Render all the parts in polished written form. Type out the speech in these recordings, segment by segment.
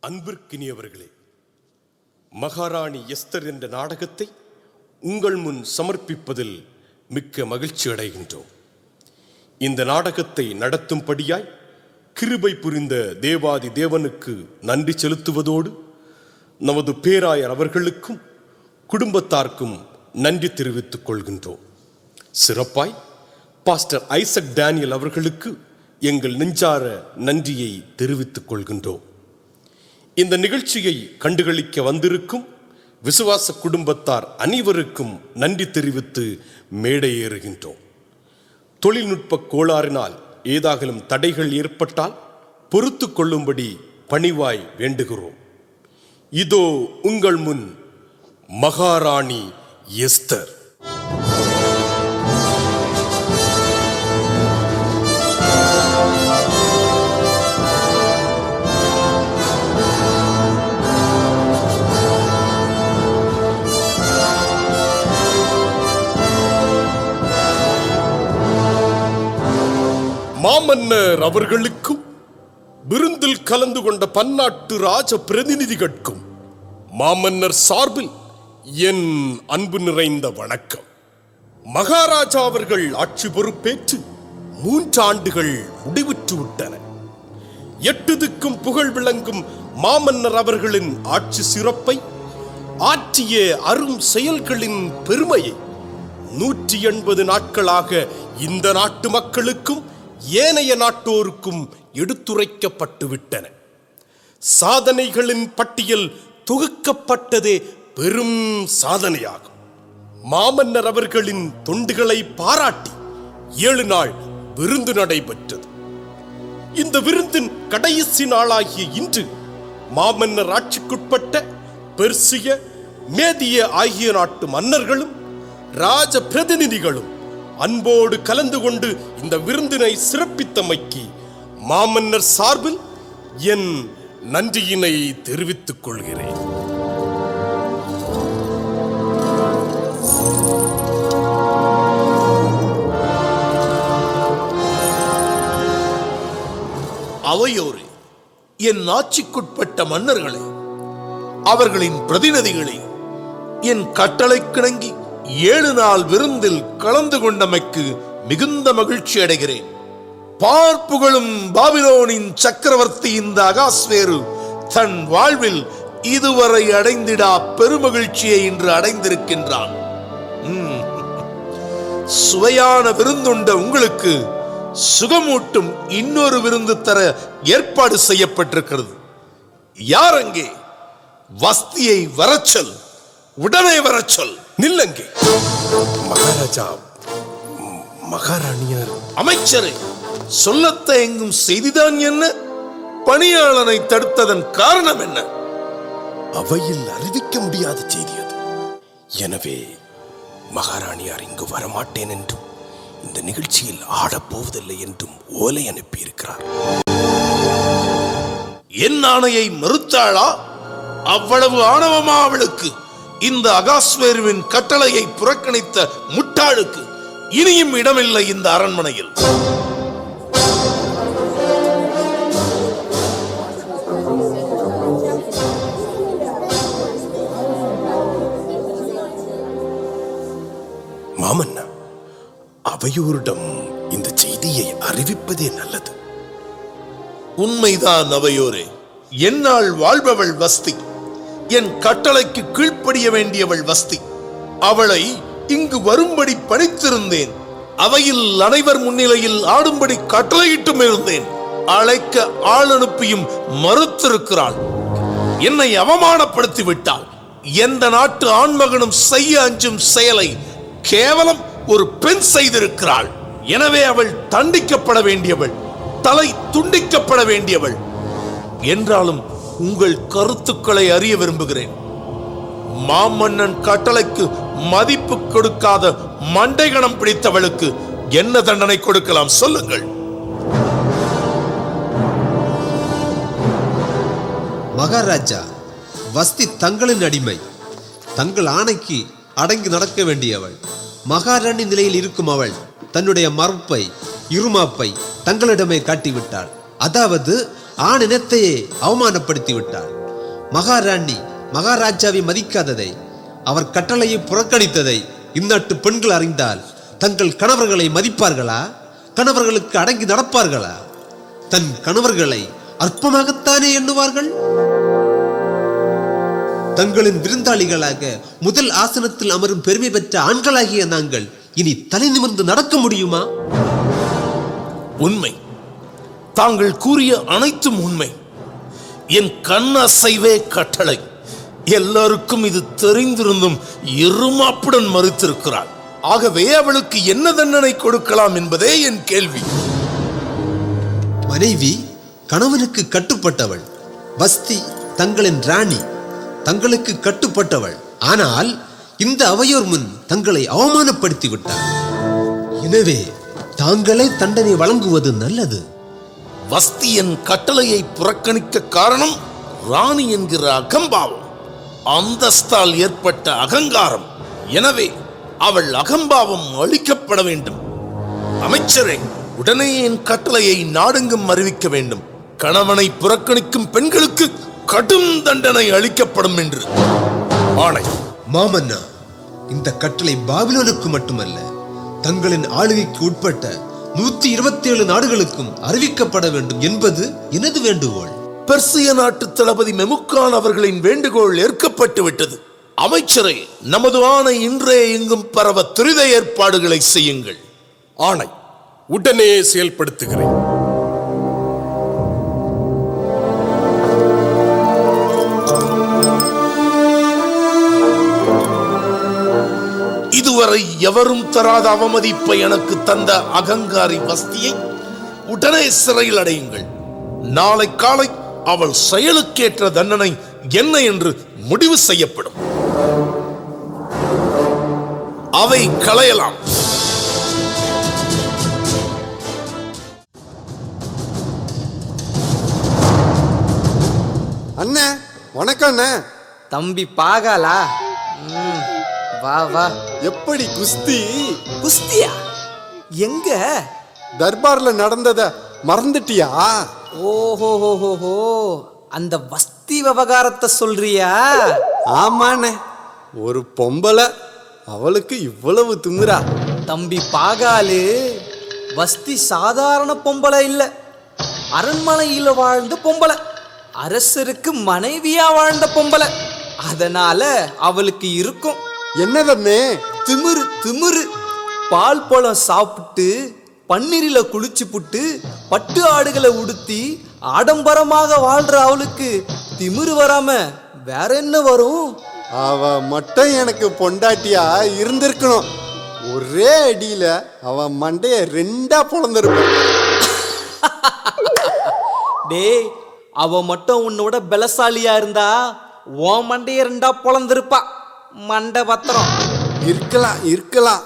அன்பிற்கினியவர்களே, மகாராணி எஸ்தர் என்ற நாடகத்தை உங்கள் முன் சமர்ப்பிப்பதில் மிக்க மகிழ்ச்சி அடைகின்றோம். இந்த நாடகத்தை நடத்தும்படியாய் கிருபை புரிந்த தேவாதி தேவனுக்கு நன்றி செலுத்துவதோடு நமது பேராயர் அவர்களுக்கும் குடும்பத்தார்க்கும் நன்றி தெரிவித்துக் கொள்கின்றோம். சிறப்பாய் பாஸ்டர் ஐசக் டேனியல் அவர்களுக்கு எங்கள் நெஞ்சார நன்றியை தெரிவித்துக் கொள்கின்றோம். இந்த நிகழ்ச்சியை கண்டுகளிக்க வந்திருக்கும் விசுவாச குடும்பத்தார் அனைவருக்கும் நன்றி தெரிவித்து மேடை ஏறுகின்றோம். தொழில்நுட்ப கோளாறினால் ஏதாகலும் தடைகள் ஏற்பட்டால் பொறுத்து கொள்ளும்படி பணிவாய் வேண்டுகிறோம். இதோ உங்கள் முன் மகாராணி எஸ்தர். மாமன்னர் அவர்களுக்கும் விருந்தில் கலந்து கொண்ட பன்னாட்டு ராஜ பிரதிநிதிகளுக்கும் மாமன்னர் சார்பில் என் அன்பு நிறைந்த வணக்கம். மகாராஜா அவர்கள் ஆட்சி பொறுப்பேற்று 3 ஆண்டுகள் முடிவுற்று விட்டன. 8 திக்கும் புகழ் விளங்கும் மாமன்னர் அவர்களின் ஆட்சி சிறப்பை, ஆற்றிய அரும் செயல்களின் பெருமையை 180 நாட்களாக இந்த நாட்டு மக்களுக்கும் ஏனைய நாட்டோருக்கும் எடுத்துரைக்கப்பட்டு விட்டன. சாதனைகளின் பட்டியல் தொகுக்கப்பட்டதே பெரும் சாதனையாகும். மாமன்னர் அவர்களின் தொண்டுகளை பாராட்டி 7 நாள் விருந்து நடைபெற்றது. இந்த விருந்தின் கடைசி நாளாகிய இன்று மாமன்னர் ஆட்சிக்குட்பட்ட பெர்சிய, மேதிய ஆகிய நாட்டு மன்னர்களும் ராஜ பிரதிநிதிகளும் அன்போடு கலந்து கொண்டு இந்த விருந்தினை சிறப்பித்தமைக்கு மாமன்னர் சார்பில் என் நன்றியினை தெரிவித்துக் கொள்கிறேன். அவையோரே, என் ஆட்சிக்குட்பட்ட மன்னர்களே, அவர்களின் பிரதிநிதிகளே, என் கட்டளைக்கிணங்கி 7 நாள் விருந்தில் கலந்து கொண்டமைக்கு மிகுந்த மகிழ்ச்சி அடைகிறேன். பார்ப்புகளும் பாபிலோனின் சக்கரவர்த்தி இந்த அகாஸ்வேரு தன் வாழ்வில் இதுவரை அடைந்திடா பெருமகிழ்ச்சியை இன்று அடைந்திருக்கின்றான். சுவையான விருந்துண்ட உங்களுக்கு சுகமூட்டும் இன்னொரு விருந்து தர ஏற்பாடு செய்யப்பட்டிருக்கிறது. யார் அங்கே? வஸ்தியை வரச்சொல், உடனே வரச்சொல். நில்லங்கே. மகாராஜா, மகாராணியார். அமைச்சரே, சொல்லத்த எங்கும் செய்திதான் என்ன? பணியாளனை தடுத்ததன் காரணம் என்ன? அவையில் அறிவிக்க முடியாத செய்தி அது. எனவே மகாராணியார் இங்கு வரமாட்டேன் என்றும் இந்த நிகழ்ச்சியில் ஆடப்போவதில்லை என்றும் ஓலை அனுப்பியிருக்கிறார். என் ஆணையை மறுத்தாளா? அவ்வளவு ஆணவமா அவளுக்கு? இந்த அகாஸ்வேருவின் கட்டளையை புறக்கணித்த முட்டாளுக்கு இனியும் இடமில்லை இந்த அரண்மனையில். மாமன்னா, அவையோரிடம் இந்த செய்தியை அறிவிப்பதே நல்லது. உண்மைதான் அவையோரே. என்னால் வாழ்பவள் வஸ்தி, என் கட்டளைக்கு கீழ்ப்படிய வேண்டியவள் வஸ்தி. அவளை இங்கு வரும்படி பணித்திருந்தேன். அவையில் அனைவர் முன்னிலையில் ஆடும்படி கட்டளையிட்டும் இருந்தேன். அழைக்க ஆள் அனுப்பியும் மறுத்திருக்கிறாள். என்னை அவமானப்படுத்தி விட்டாள். எந்த நாட்டு ஆண்மகனும் செய்ய அஞ்சும் செயலை கேவலம் ஒரு பெண் செய்திருக்கிறாள். எனவே அவள் தண்டிக்கப்பட வேண்டியவள், தலை துண்டிக்கப்பட வேண்டியவள். என்றாலும் உங்கள் கருத்துக்களை அறிய விரும்புகிறேன். மாமன்னன் கட்டளைக்கு மதிப்பு கொடுக்காத மண்டைகணம் பிடித்தவளுக்கு என்ன தண்டனை கொடுக்கலாம் சொல்லுங்கள். மகாராஜா, வஸ்தி தங்களின் அடிமை, தங்கள் ஆணைக்கு அடங்கி நடக்க வேண்டியவள். மகாராணி நிலையில் இருக்கும் அவள் தன்னுடைய மறுப்பை, இருமாப்பை தங்களிடமே காட்டிவிட்டாள். அதாவது ஆண் இனத்தையே அவமானப்படுத்தி விட்டாள். மகாராணி மகாராஜாவை மதிக்காததை, அவர் கட்டளையை புறக்கணித்ததை இந்நாட்டு பெண்கள் அறிந்தால் தங்கள் கணவர்களை மதிப்பார்களா? கணவர்களுக்கு அடங்கி நடப்பார்களா? தன் கணவர்களை அற்பமாகத்தானே எண்ணுவார்கள். தங்களின் விருந்தாளிகளாக முதல் ஆசனத்தில் அமரும் பெருமை பெற்ற ஆண்களாகிய நாங்கள் இனி தலை நிமிர்ந்து நடக்க முடியுமா? உண்மை, தாங்கள் கூறிய அனைத்தும் உண்மை. என் கண்ணசைவே கட்டளை. எல்லாருக்கும் இது தெரிந்திருந்தும் இருமாப்புடன் மறுத்திருக்கிறாள். ஆகவே அவளுக்கு என்ன தண்டனை கொடுக்கலாம் என்பதே என் கேள்வி. மனைவி கணவனுக்கு கட்டுப்பட்டவள். வஸ்தி தங்களின் ராணி, தங்களுக்கு கட்டுப்பட்டவள். ஆனால் இந்த அவையோர் முன் தங்களை அவமானப்படுத்தி விட்டார். எனவே தாங்களே தண்டனை வழங்குவது நல்லது. வஸ்தி என் கட்டளையை புறக்கணிக்க காரணம் ராணி என்கிற அகம்பாவம், அந்தஸ்தால் ஏற்பட்ட அகங்காரம். எனவே அவள் அகம்பாவம் அழிக்கப்பட வேண்டும். அமைச்சரே, உடனே என் கட்டளையை நாடெங்கும் அறிவிக்க வேண்டும். கணவனை புறக்கணிக்கும் பெண்களுக்கு கடும் தண்டனை அளிக்கப்படும் என்று ஆணை. மாமன்னா, இந்த கட்டளை பாபிலோனுக்கு மட்டுமல்ல, தங்களின் ஆளுகைக்கு உட்பட்ட 127 நாடுகளுக்கும் அறிவிக்கப்பட வேண்டும் என்பது எனது வேண்டுகோள். பெர்சிய நாட்டு தளபதி மெமுக்கான் அவர்களின் வேண்டுகோள் ஏற்கப்பட்டு விட்டது. அமைச்சரே, நமது ஆணை இன்றே எங்கும் பரவ துரித ஏற்பாடுகளை செய்யுங்கள். ஆணை, உடனே செயல்படுத்துகிறேன். இதுவரை எவரும் தராத அவமதிப்பை எனக்கு தந்த அகங்காரி வஸ்தியை உடனே சிறையில் அடையுங்கள். நாளை காலை அவள் செயலுக்கேற்ற தண்டனை என்ன என்று முடிவு செய்யப்படும். அவை களையலாம். அண்ணே, வணக்கம் அண்ணே. தம்பி பாகாலா? வா வா. எப்படி குஸ்தி? குஸ்தியா? எங்க? தர்பார்ல நடந்தத மறந்துட்டியா? ஓஹோஹோஹோ, அந்த வஸ்தி விவகாரத்தை சொல்றியா? ஆமாண்ணே, ஒரு பொம்பளை, அவளுக்கு இவ்வளவு திமிரா? தம்பி பாகாலு, வஸ்தி சாதாரண பொம்பளை இல்ல, அரண்மனையில வாழ்ந்த பொம்பளை, அரசருக்கு மனைவியா வாழ்ந்த பொம்பளை. அதனால அவளுக்கு இருக்கும் என்னதண்ணே? திமிரு. திமிரு. பால் பழம் சாப்பிட்டு பன்னீரில குளிச்சு புட்டு பட்டு ஆடுகளை உடுத்தி ஆடம்பரமாக வாழ்ற அவளுக்கு திமிரு வராம வேற என்ன வரும்? அவ மட்டும் எனக்கு பொண்டாட்டியா இருந்திருக்கணும். ஒரே அடியில அவ மண்டைய 2ஆ பொளந்திருப்பான். டேய், அவ மட்டும் உன்னோட பலசாலியா இருந்தா உன் மண்டைய 2ஆ பொளந்திருப்பா. மண்டை பத்திரம். இருக்கலாம்.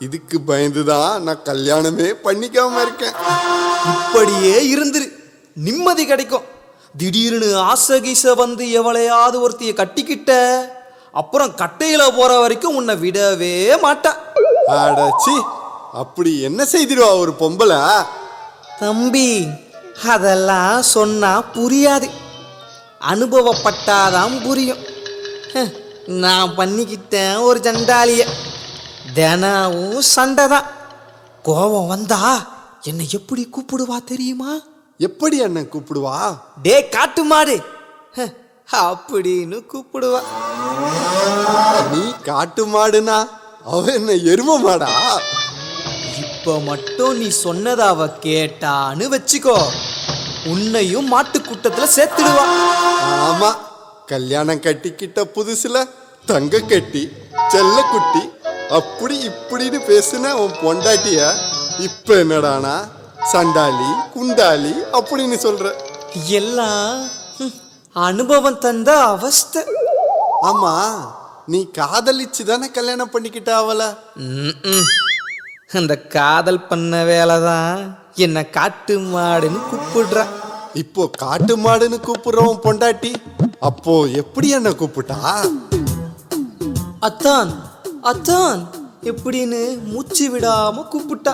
இதுக்கு பயந்துதான் நான் கல்யாணமே பண்ணிக்காம இருக்கேன். இப்படியே இருந்துரு, நிம்மதி கிடைக்கும். திடீர்னு ஆசகீச வந்து எவளையாவது ஒருத்திய கட்டிக்கிட்ட அப்புறம் கட்டையில போற வரைக்கும் உன்னை விடவே மாட்டா. அடச்சி, அப்படி என்ன செய்திருவா ஒரு பொம்பளை? தம்பி, அதெல்லாம் சொன்னா புரியாது, அனுபவப்பட்டாதான் புரியும். நான் பண்ணிக்கிட்டேன் ஒரு சண்டாளிய. தினமும் சண்டை தான். கோபம் வந்தா என்னை எப்படி கூப்பிடுவா தெரியுமா? எப்படி அண்ணன் கூப்பிடுவா? டே காட்டு மாடு அப்படின்னு கூப்பிடுவா. நீ காட்டு மாடுனா அவ என்ன எரும மாடா? இப்ப மட்டும் நீ சொன்னத அவ கேட்டான்னு வச்சுக்கோ, உன்னையும் மாட்டு கூட்டத்துல சேர்த்துடுவா. ஆமா, கல்யாணம் கட்டிக்கிட்ட புதுசுல தங்க கட்டி செல்ல குட்டி அப்படி இப்படின்னு பேசுன உன் பொண்டாட்டிய இப்ப என்னடானா சண்டாளி குண்டாளி அப்படின்னு சொல்ற. எல்லாம் அனுபவம் தந்த அவஸ்தை. ஆமா, நீ காதலிச்சு தானே கல்யாணம் பண்ணிக்கிட்ட அவள? அந்த காதல் பண்ண வேலைதான் என்ன காட்டு மாடுன்னு கூப்பிடுற. இப்போ காட்டு மாடுன்னு கூப்பிடுறவன் பொண்டாட்டி அப்போ எப்படி என்ன கூப்பிட்டா? அத்தான் அத்தான் எப்படின்னு மூச்சு விடாம கூப்பிட்டா.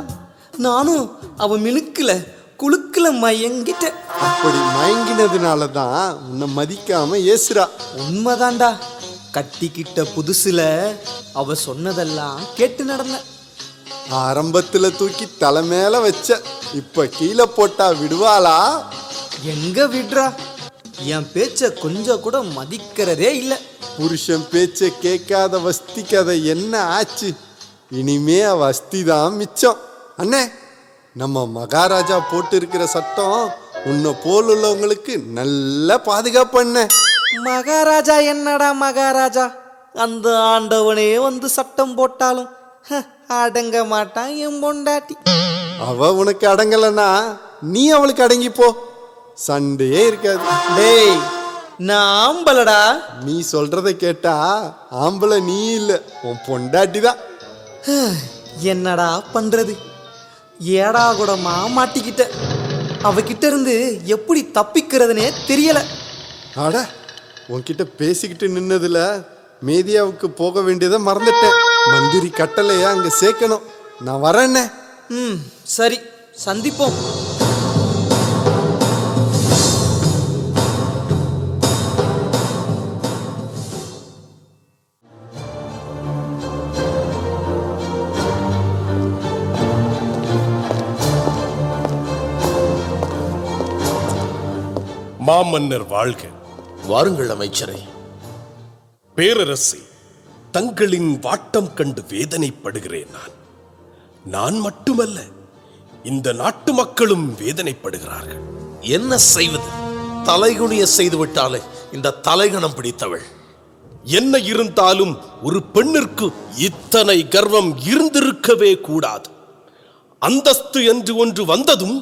நானும் அவ மினுக்குல குலுக்குல மயங்கிட்ட. அப்படி மயங்கினதுனால தான் உன்னை மதிக்காம ஏசுறா. உண்மைதான்டா. கட்டிக்கிட்ட புதுசுல அவ சொன்னதெல்லாம் கேட்டு நடந்த. ஆரம்பத்துல தூக்கி தலை மேல வச்ச, இப்ப கீழே போட்டா விடுவாளா? எங்க விடுறா? என் பேச்ச கொஞ்சம் கூட மதிக்கிறதே இல்லை. புருஷன் பேச்ச கேட்காத வஸ்தி கதை என்ன ஆச்சு? இனிமே வஸ்தி தான் மிச்சம். அண்ணே, நம்ம மகாராஜா போட்டு இருக்கிற சட்டம் உன்னை போல் உள்ளவங்களுக்கு நல்ல பாதுகாப்பு. அண்ணே, மகாராஜா என்னடா மகாராஜா? அந்த ஆண்டவனே வந்து சட்டம் போட்டாலும் அடங்க மாட்டான் என் பொண்டாட்டி. அவ உனக்கு அடங்கலன்னா நீ அவளுக்கு அடங்கிப்போ, சண்டையே இருக்காது. டேய், நான் ஆம்பலடா. நீ சொல்றத கேட்டா ஆம்பளை நீ இல்ல, உன் பொண்டாட்டி தான். என்னடா பண்றது? ஏடா கூடமா மாட்டிக்கிட்ட. அவகிட்ட இருந்து எப்படி தப்பிக்கிறதுனே தெரியல. அட, உன்கிட்ட பேசிக்கிட்டு நின்னதுல மேதியாவுக்கு போக வேண்டியதை மறந்துட்டேன். மந்திரி கட்டளையா அங்க சேர்க்கணும். நான் வரேன்னே. சரி, சந்திப்போம். மாமன்னர் வாழ்க. வாருங்கள் அமைச்சரே. பேரரசே, தங்களின் வாட்டம் கண்டு வேதனைப்படுகிறேன். நான் மட்டுமல்ல, இந்த நாட்டு மக்களும் வேதனைப்படுகிறார்கள். என்ன செய்வது? தலைகுனிய செய்து விட்டாலே இந்த தலைகணம் பிடித்தவள். என்ன இருந்தாலும் ஒரு பெண்ணிற்கு இத்தனை கர்வம் இருந்திருக்கவே கூடாது. அந்தஸ்து என்று ஒன்று வந்ததும்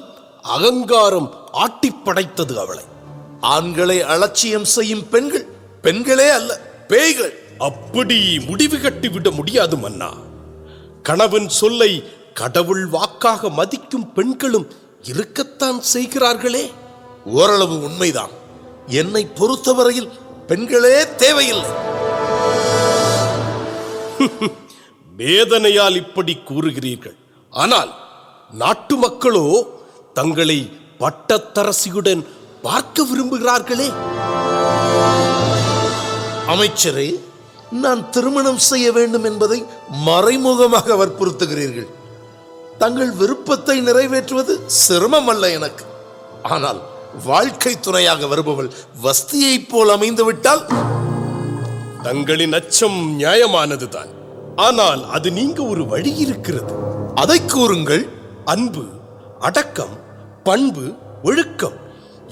அகங்காரம் ஆட்டிப்படைத்தது அவளை. ஆண்களை அலட்சியம் செய்யும் பெண்கள் பெண்களே அல்ல, பேய்கள். அப்படி முடிவு கட்டிவிட முடியாது மன்னா. கணவன் சொல்லை கடவுள் வாக்காக மதிக்கும் பெண்களும் இருக்கத்தான் செய்கிறார்களே. ஓரளவு உண்மைதான். என்னை பொறுத்தவரையில் பெண்களே தேவையில்லை. வேதனையால் இப்படி கூறுகிறீர்கள். ஆனால் நாட்டு மக்களோ தங்களை பட்டத்தரசியுடன் பார்க்க விரும்புகிறார்களே. அமைச்சரே, நான் திருமணம் செய்ய வேண்டும் என்பதை மறைமுகமாக வற்புறுத்துகிறீர்கள். தங்கள் விருப்பத்தை நிறைவேற்றுவது சிரமம் அல்ல எனக்கு. ஆனால் வாழ்க்கை துணையாக வருபவள் வஸ்தியை போல் அமைந்து விட்டால்? தங்களின் அச்சம் நியாயமானதுதான். ஆனால் அது நீங்க ஒரு வழி இருக்கிறது. அதை கூறுங்கள். அன்பு, அடக்கம், பண்பு, ஒழுக்கம்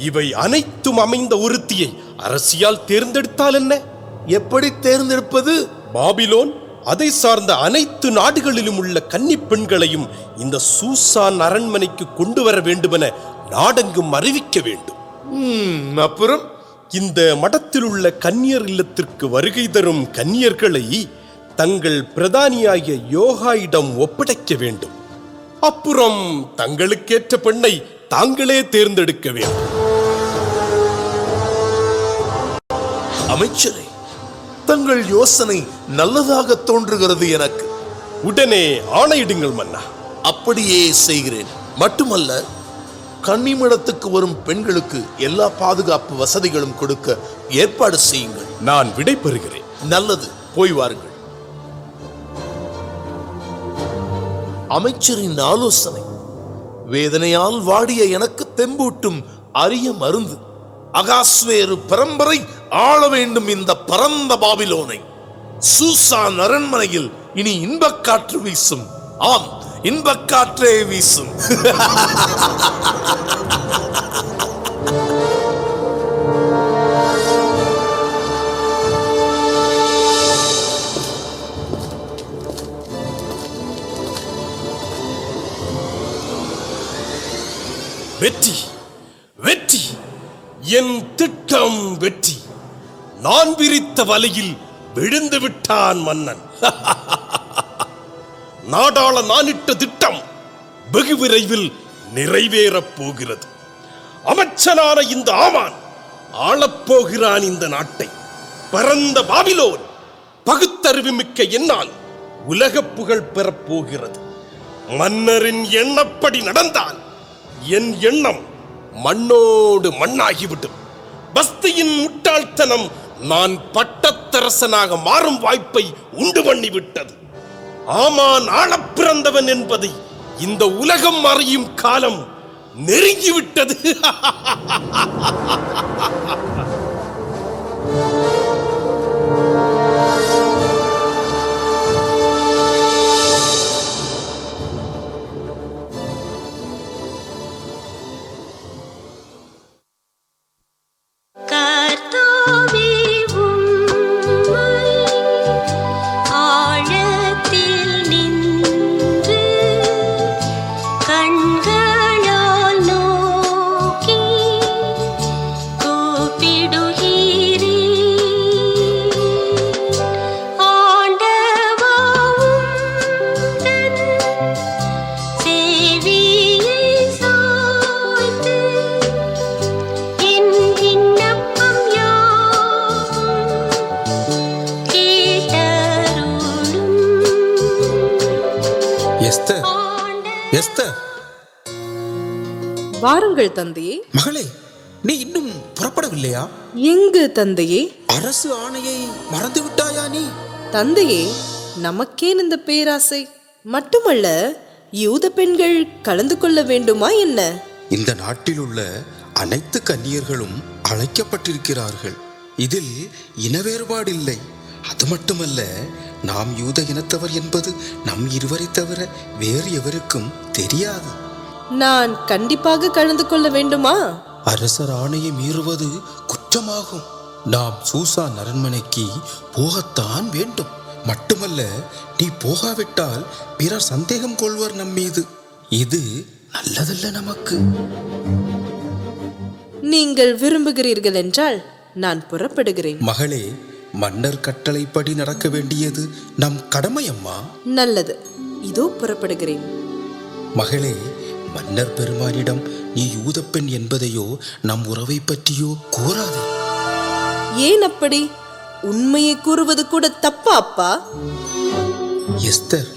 இவை அனைத்தும் அமைந்த ஒருத்தியை அரசியால் தேர்ந்தெடுத்தால் என்ன? எப்படி தேர்ந்தெடுப்பது? பாபிலோன் அதை சார்ந்த அனைத்து நாடுகளிலும் உள்ள கன்னி பெண்களையும் இந்த சூசான் அரண்மனைக்கு கொண்டு வர வேண்டுமென நாடெங்கும் அறிவிக்க வேண்டும். அப்புறம் இந்த மடத்தில் உள்ள கன்னியர் இல்லத்திற்கு வருகை தரும் கன்னியர்களை தங்கள் பிரதானியாகிய யோகாயிடம் ஒப்படைக்க வேண்டும். அப்புறம் தங்களுக்கேற்ற பெண்ணை தாங்களே தேர்ந்தெடுக்க வேண்டும். அமைச்சரே, தங்கள் யோசனை நல்லதாக தோன்றுகிறது எனக்கு. உடனே ஆணையிடுங்கள் மன்னா. அப்படியே செய்கிறேன். மட்டுமல்ல, கன்னிமடத்துக்கு வரும் பெண்களுக்கு எல்லா பாதுகாப்பு வசதிகளும் கொடுக்க ஏற்பாடு செய்யுங்கள். நான் விடை பெறுகிறேன். நல்லது, போய் வாருங்கள். அமைச்சரின் ஆலோசனை வேதனையால் வாடிய எனக்கு தெம்பூட்டும் அரிய மருந்து. அகாஸ்வேரு பரம்பரை ஆள வேண்டும் இந்த பரந்த பாபிலோனை. சூசான் அரண்மனையில் இனி இன்பக்காற்று வீசும். ஆம், இன்பக்காற்றே வீசும். வெற்றி, வெற்றி, என் திட்டம் வெற்றி. நான் விரித்த வலையில் விழுந்து விட்டான் மன்னன். நாடாள நானிட்ட திட்டம் வெகு விரைவில் நிறைவேறப் போகிறது. அமைச்சனான இந்த ஆமான் ஆளப்போகிறான் இந்த நாட்டை. பரந்த பாபிலோன் பகுத்தறிவு மிக்க என்னால் உலக புகழ் பெறப் போகிறது. மன்னரின் எண்ணப்படி நடந்தால் என் எண்ணம் மண்ணோடு மண்ணாகிவிடும். பஸ்தியின் முட்டாள்தனம் நான் பட்டத்தரசனாக மாறும் வாய்ப்பை உண்டு பண்ணிவிட்டது. ஆமான் ஆளப் பிறந்தவன் என்பதை இந்த உலகம் அறியும் காலம் நெருங்கிவிட்டது. எஸ்தர், எஸ்தர், வாருங்கள் தந்தையே. மகளே, நீ இன்னும் புறப்படவில்லையா? எங்கு தந்தையே? அரசு ஆணையை மறந்து விட்டாயா நீ? தந்தையே, நமக்கேன் இந்த பேராசை? மட்டுமல்ல, யூத பெண்கள் கலந்து கொள்ள வேண்டுமா என்ன? இந்த நாட்டில் உள்ள அனைத்து கன்னியர்களும் அழைக்கப்பட்டிருக்கிறார்கள். இதில் இன வேறுபாடு இல்லை. அது மட்டுமல்ல, நாம் யூத இனத்தவர் என்பது நம் இருவரை தவிர வேறு எவருக்கும் தெரியாது. நான் கண்டிப்பாக கலந்து கொள்ள வேண்டுமா? அரசர் ஆணையை மீறுவது குற்றமாகும். நாம் சூசான் அரண்மனைக்கு போகத்தான் வேண்டும். மட்டுமல்ல, நீ போகாவிட்டால் பிறர் சந்தேகம் கொள்வர் நம் மீது. இது நல்லதல்ல நமக்கு. நீங்கள் விரும்புகிறீர்கள் என்றால் நான் புறப்படுகிறேன். மகளே, மன்னர் கட்டளைப்படி நடக்க வேண்டியது நம் கடமை அம்மா. நல்லது, இதோ புறப்படுகிறேன். மகளே, மன்னர் பெருமானிடம் நீ யூத பெண் என்பதையோ நம் உறவை பற்றியோ கூறாதே. ஏன் அப்படி? உண்மையை கூறுவது கூட தப்பா அப்பா? எஸ்தர்,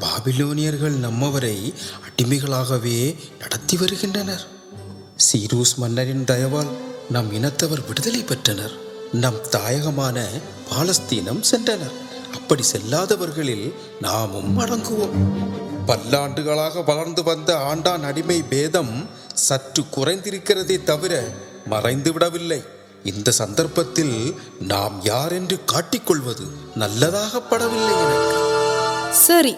பாபிலோனியர்கள் நம்மவரை அடிமைகளாகவே நடத்தி வருகின்றனர். சீரூஸ் மன்னரின் தயவால் நம் இனத்தவர் விடுதலை பெற்றனர். நம் தாயகமான பாலஸ்தீனம் சென்றனர். அப்படி செல்லாதவர்களில் நாமும் அடங்குவோம். பல்லாண்டுகளாக வளர்ந்து வந்த ஆண்டான் அடிமை பேதம் சற்று குறைந்திருக்கிறதே தவிர மறைந்து விடவில்லை. இந்த சந்தர்ப்பத்தில் நாம் யார் என்று காட்டிக்கொள்வது நல்லதாகப்படவில்லை எனக்கு. சரி,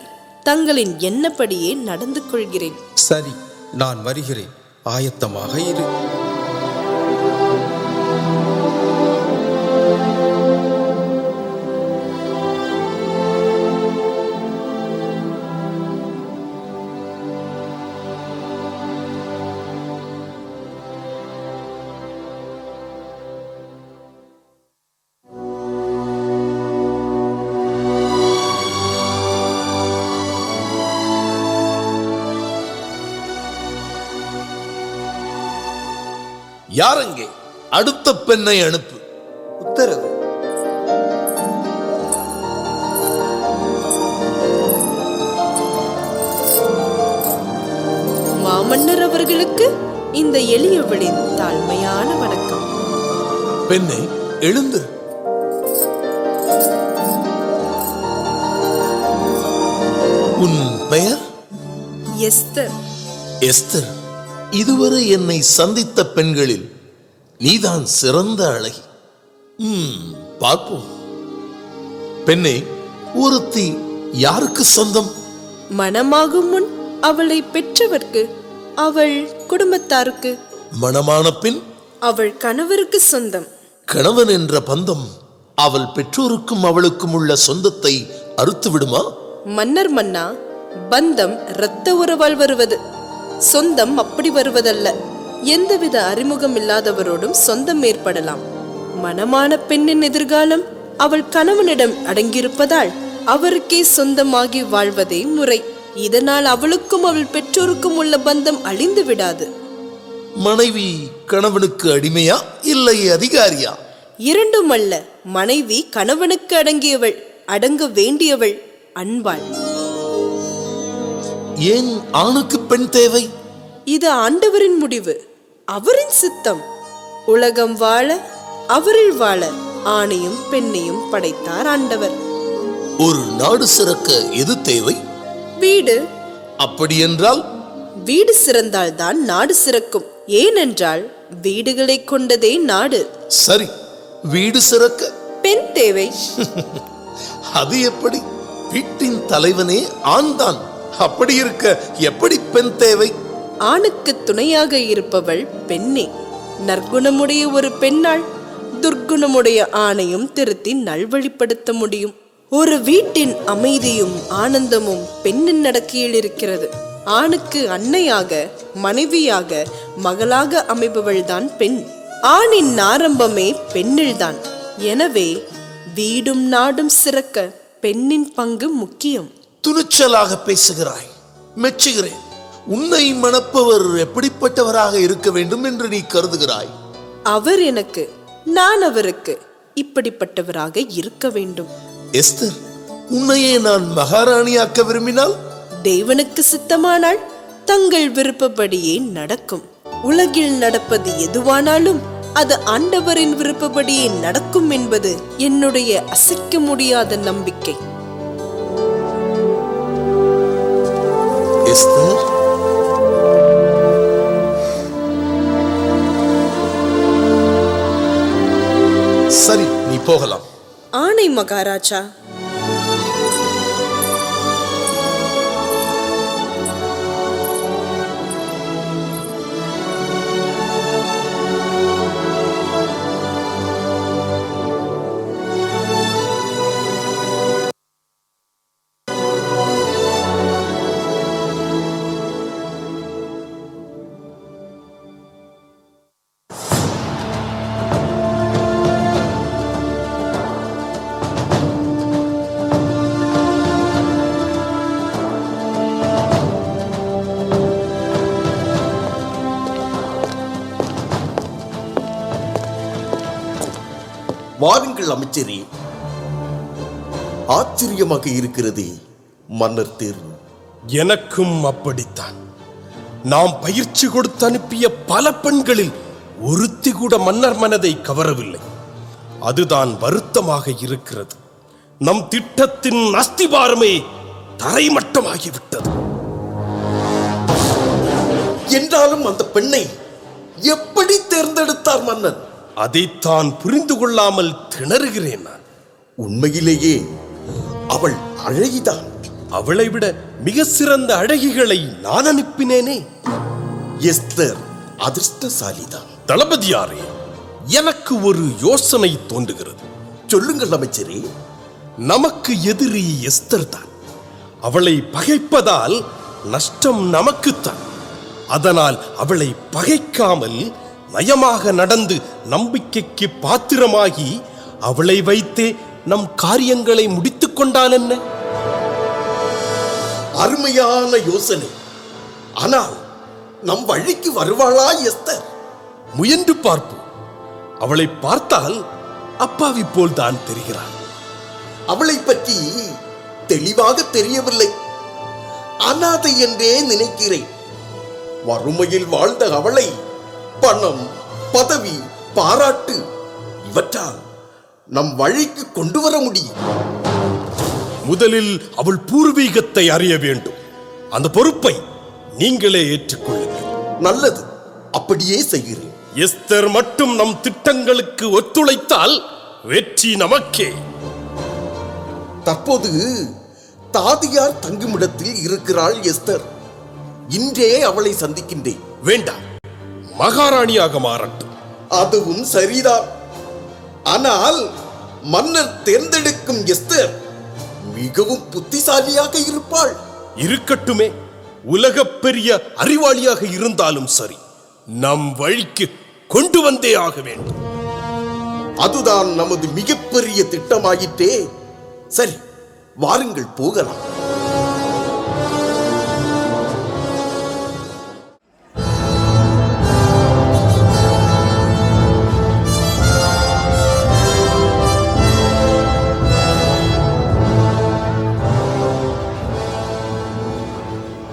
தங்களின் எண்ணப்படியே நடந்து கொள்கிறேன். சரி, நான் வருகிறேன். ஆயத்தமாக இரு. யாரங்கே? அடுத்த பெண்ணை அனுப்பு. உத்தரவு. மாமன்னர் அவர்களுக்கு இந்த எளியவளின் தாழ்மையான வணக்கம். பெண்ணை எழுந்து. உன் பெயர்? எஸ்தர். எஸ்தர், இதுவரை என்னை சந்தித்த பெண்களில் நீதான் சிறந்த அழகி. பார்ப்போம். பெண்ணே, ஒருத்தி யாருக்கு சொந்தம்? மணமாகும் முன் அவளை பெற்றவர்க்கு, அவள் குடும்பத்தாருக்கு. மணமான பின் அவள் கணவருக்கு சொந்தம். கணவன் என்ற பந்தம் அவள் பெற்றோருக்கும் அவளுக்கும் உள்ள சொந்தத்தை அறுத்து விடுமா? மன்னர் மன்னா, பந்தம் இரத்த உறவால் வருவது, சொந்தம் அப்படி வருவதல்ல. எந்தவித அறிமுகம் இல்லாதவரோடும் சொந்தம் ஏற்படலாம். மணமான பெண்ணின் எதிர்காலம் அவள் கணவனிடம் அடங்கியிருப்பதால் அவருக்கே சொந்தமாகி வாழ்வதே முறை. இதனால் அவளுக்கும் அவள் பெற்றோருக்கும் உள்ள பந்தம் அழிந்து விடாது. மனைவி கணவனுக்கு அடிமையா இல்லை அதிகாரியா? இரண்டும் அல்ல. மனைவி கணவனுக்கு அடங்கியவள், அடங்க வேண்டியவள், அன்பாள். ஏன் ஆணுக்கு பெண் தேவை? இது ஆண்டவரின் முடிவு, அவரின் சித்தம். உலகம் வாழ, அவரில் வாழ ஆணையும் பெண்ணையும் படைத்தார் ஆண்டவர். ஒரு நாடு சிறக்க எது தேவை? வீடு. அப்படி என்றால் வீடு சிறந்தால்தான் நாடு சிறக்கும். ஏனென்றால் வீடுகளை கொண்டதே நாடு. சரி, வீடு சிறக்க பெண் தேவை. அது எப்படி? வீட்டின் தலைவனே ஆண்தான். அப்படி இருக்க எப்படி பெண் தேவை? ஆணுக்கு துணையாக இருப்பவள் பெண்ணே. நற்குணமுடைய ஒரு பெண்ணால் துர்க்குணமுடைய ஆணையும் திருத்தி நல்வழிப்படுத்த முடியும். ஒரு வீட்டின் அமைதியும் ஆனந்தமும் பெண்ணின் நடக்கையில் இருக்கிறது. ஆணுக்கு அன்னையாக, மனைவியாக, மகளாக அமைபவள்தான் பெண். ஆணின் ஆரம்பமே பெண்ணில்தான். எனவே வீடும் நாடும் சிறக்க பெண்ணின் பங்கு முக்கியம். துணிச்சலாக பேசுகிறாய், மெச்சுகிறேன். உன்னை மணப்பவர் எப்படிப்பட்டவராக இருக்க வேண்டும் என்று நீ கருதுகிறாய்? அவர் எனக்கு, நான் அவருக்கு இப்படிப்பட்டவராக இருக்க வேண்டும். எஸ்தர், உன்னையே நான் மகாராணியாக்க விரும்பினால்? தேவனுக்கு சித்தமானால் தங்கள் விருப்பப்படியே நடக்கும். உலகில் நடப்பது எதுவானாலும் அது ஆண்டவரின் விருப்பப்படியே நடக்கும் என்பது என்னுடைய அசைக்க முடியாத நம்பிக்கை. எஸ்தர், சரி, நீ போகலாம். ஆணை மகாராஜா. வாருங்கள் அமைச்சரே. ஆச்சரியமாக இருக்கிறது மன்னர் தேர்வு. எனக்கும் அப்படித்தான். நாம் பயிற்சி கொடுத்து அனுப்பிய பல பெண்களில் ஒருத்தி கூட மன்னர் மனதை கவரவில்லை. அதுதான் வருத்தமாக இருக்கிறது. நம் திட்டத்தின் அஸ்திபாரமே தரைமட்டமாகிவிட்டது. என்றாலும் அந்த பெண்ணை எப்படி தேர்ந்தெடுத்தார் மன்னன்? அதைத்தான் புரிந்து கொள்ளாமல் திணறுகிறேன் நான். உண்மையிலேயே அவள் அழகிதான். அவளை விட மிக சிறந்த அழகிகளை நான் அனுப்பினேனே. எஸ்தர் அதிர்ஷ்டசாலிதான். தளபதியாரே, எனக்கு ஒரு யோசனை தோன்றுகிறது. சொல்லுங்கள் அமைச்சரே. நமக்கு எதிரி எஸ்தர் தான். அவளை பகைப்பதால் நஷ்டம் நமக்குத்தான். அதனால் அவளை பகைக்காமல் நயமாக நடந்து நம்பிக்கைக்கு பாத்திரமாகி அவளை வைத்தே நம் காரியங்களை முடித்துக் கொண்டால் என்ன? அருமையான யோசனை. ஆனால் நம் வழிக்கு வருவாளா எஸ்தர்? முயன்று பார்ப்போம். அவளை பார்த்தால் அப்பாவி போல் தான் தெரிகிறாள். அவளை பற்றி தெளிவாக தெரியவில்லை. அனாதை என்றே நினைக்கிறேன். வறுமையில் வாழ்ந்த அவளை பணம், பதவி, பாராட்டு இவற்றால் நம் வழிக்கு கொண்டு வர முடியும். முதலில் அவள் பூர்வீகத்தை அறிய வேண்டும். அந்த பொறுப்பை நீங்களே ஏற்றுக்கொள்ளுங்கள். நல்லது, அப்படியே செய்கிறேன். எஸ்தர் மட்டும் நம் திட்டங்களுக்கு ஒத்துழைத்தால் வெற்றி நமக்கே. தற்போது தாதியார் தங்குமிடத்தில் இருக்கிறாள் எஸ்தர். இன்றே அவளை சந்திக்கின்றேன். வேண்டாம், மகாராணியாக மாறட்டும். அதுவும் சரிதான். ஆனால் மன்னர் தேர்ந்தெடுக்கும் எஸ்தர் மிகவும் புத்திசாலியாக இருப்பாள். இருக்கட்டுமே, உலகப் பெரிய அறிவாளியாக இருந்தாலும் சரி, நம் வழிக்கு கொண்டு வந்தே ஆக வேண்டும். அதுதான் நமது மிகப்பெரிய திட்டமாயிற்றே. சரி, வாருங்கள் போகலாம்.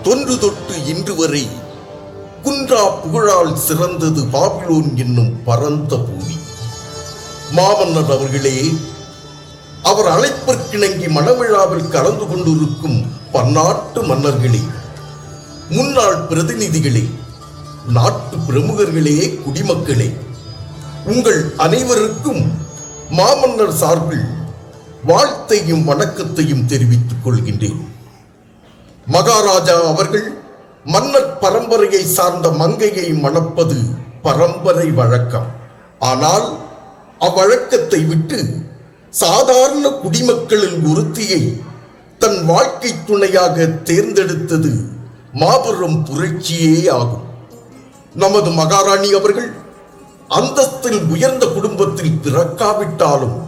தொன்று தொட்டு இன்று வரை குன்றா புகழால் சிறந்தது பாபிலோன் என்னும் பரந்த பூமி. மாமன்னர் அவர்களே, அவர் அழைப்பிற்கிணங்கி மணவிழாவில் கலந்து கொண்டிருக்கும் பன்னாட்டு மன்னர்களே, முன்னாள் பிரதிநிதிகளே, நாட்டு பிரமுகர்களே, குடிமக்களே, உங்கள் அனைவருக்கும் மாமன்னர் சார்பில் வாழ்த்தையும் வணக்கத்தையும் தெரிவித்துக் கொள்கின்றேன். மகாராஜா அவர்கள் மன்னர் பரம்பரையை சார்ந்த மங்கையை மணப்பது பரம்பரை வழக்கம். ஆனால் அவ்வழக்கத்தை விட்டு சாதாரண குடிமக்களில் ஒருத்தியை தன் வாழ்க்கை துணையாக தேர்ந்தெடுத்தது மாபெரும் புரட்சியே ஆகும். நமது மகாராணி அவர்கள் அந்தஸ்தில் உயர்ந்த குடும்பத்தில் பிறக்காவிட்டாலும்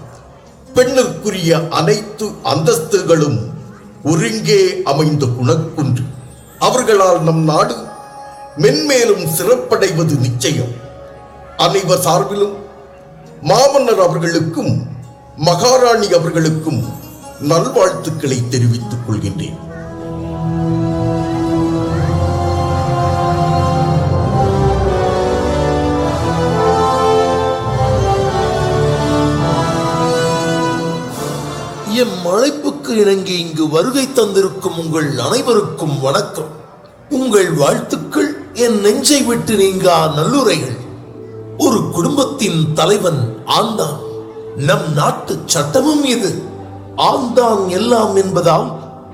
பெண்ணிற்குரிய அனைத்து அந்தஸ்துகளும் ஒருங்கே அமைந்த குணக்குன்று. அவர்களால் நம் நாடு மென்மேலும் சிறப்படைவது நிச்சயம். அனைவர் சார்பிலும் மாமன்னர் அவர்களுக்கும் மகாராணி அவர்களுக்கும் நல்வாழ்த்துக்களை தெரிவித்துக் கொள்கின்றேன். என் அழைப்புக்கு இணங்கி இங்கு வருகை தந்திருக்கும் உங்கள் அனைவருக்கும் வணக்கம். உங்கள் வாழ்த்துக்கள் என் நெஞ்சை விட்டு நீங்கா நல்லுரைகள். ஒரு குடும்பத்தின் தலைவன் ஆந்தான். நம் நாட்டு சட்டமும் இது. ஆந்தான் எல்லாம் என்பதால்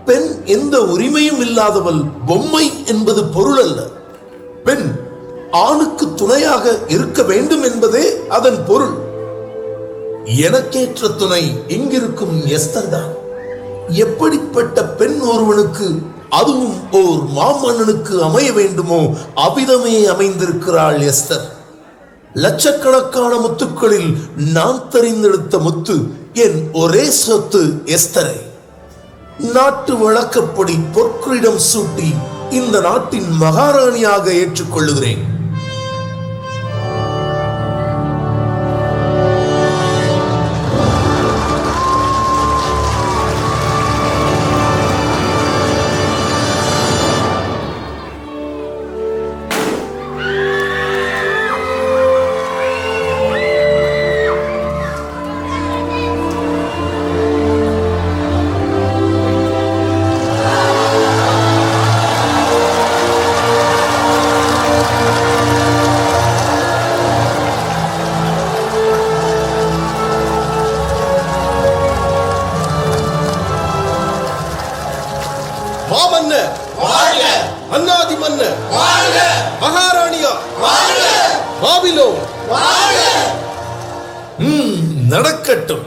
பெண் எந்த உரிமையும் இல்லாதவள், பொம்மை என்பது பொருள் அல்ல. பெண் ஆணுக்கு துணையாக இருக்க வேண்டும் என்பதே அதன் பொருள். எனக்கேற்ற துணை இங்கிருக்கும் எஸ்தர் தான். எப்படிப்பட்ட பெண் ஒருவனுக்கு, அதுவும் ஓர் மாமன்னனுக்கு அமைய வேண்டுமோ அவ்விதமே அமைந்திருக்கிறாள் எஸ்தர். லட்சக்கணக்கான முத்துக்களில் நான் தெரிந்தெடுத்த முத்து என் ஒரே சொத்து எஸ்தரை. நாட்டு வழக்கப்படி பொற்கிரீடம் சூட்டி இந்த நாட்டின் மகாராணியாக ஏற்றுக்கொள்ளுகிறேன். மாமன்னர் வாழ்க, அன்னாதி மன்னர் வாழ்க, மகாராணியா வாழ்க, பாபிலோன் வாழ்க. நடக்கட்டும்.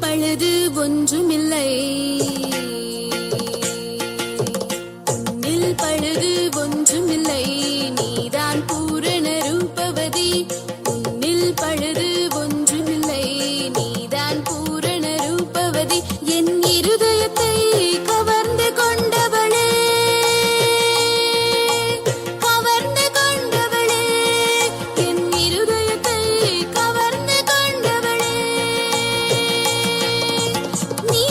பழுது ஒன்றுமில்லை, உன்னில் பழுது ஒன்றுமில்லை, நீதான் பூரண ரூபவதி. உன்னில் பழுது ஒன்றுமில்லை, நீதான் பூரண ரூபவதி. என் இருதயத்தை கவர்ந்து கொண்டவளே, கவர்ந்து கொண்டவளே, என் இருதயத்தை கவர்ந்து கொண்டவளே. நீ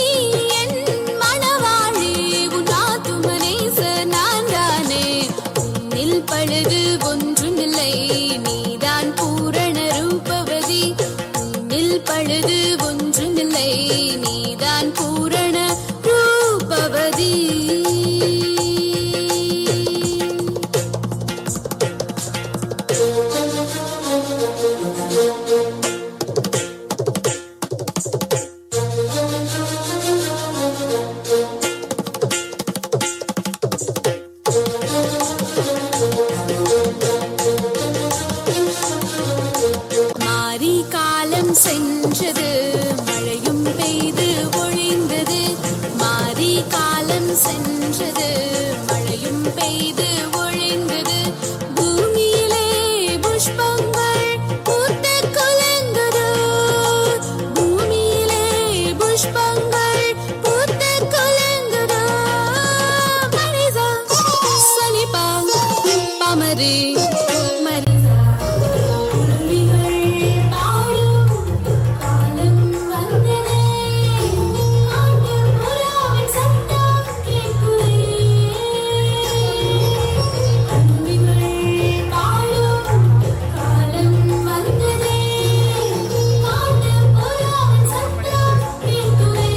என் மணவாளி, உன் ஆத்துமனேச நான் தானே. உன்னில் பழுது ஒன்றுமில்லை, நீதான் பூரண ரூபவதி. உன்னில் பழுது ஒன்றுமில்லை, நீதான் புஷ்பங்கள் பூத்து குலுங்குதோ. Marisa சனிபா பமரி Marisa. குருவிகள் பாடும் காலம் வந்ததே. ஆண்டு புறாவின் சத்தம் கேட்குதே. குருவிகள் பாடும் காலம் வந்ததே. ஆண்டு புறாவின் சத்தம் கேட்குதே.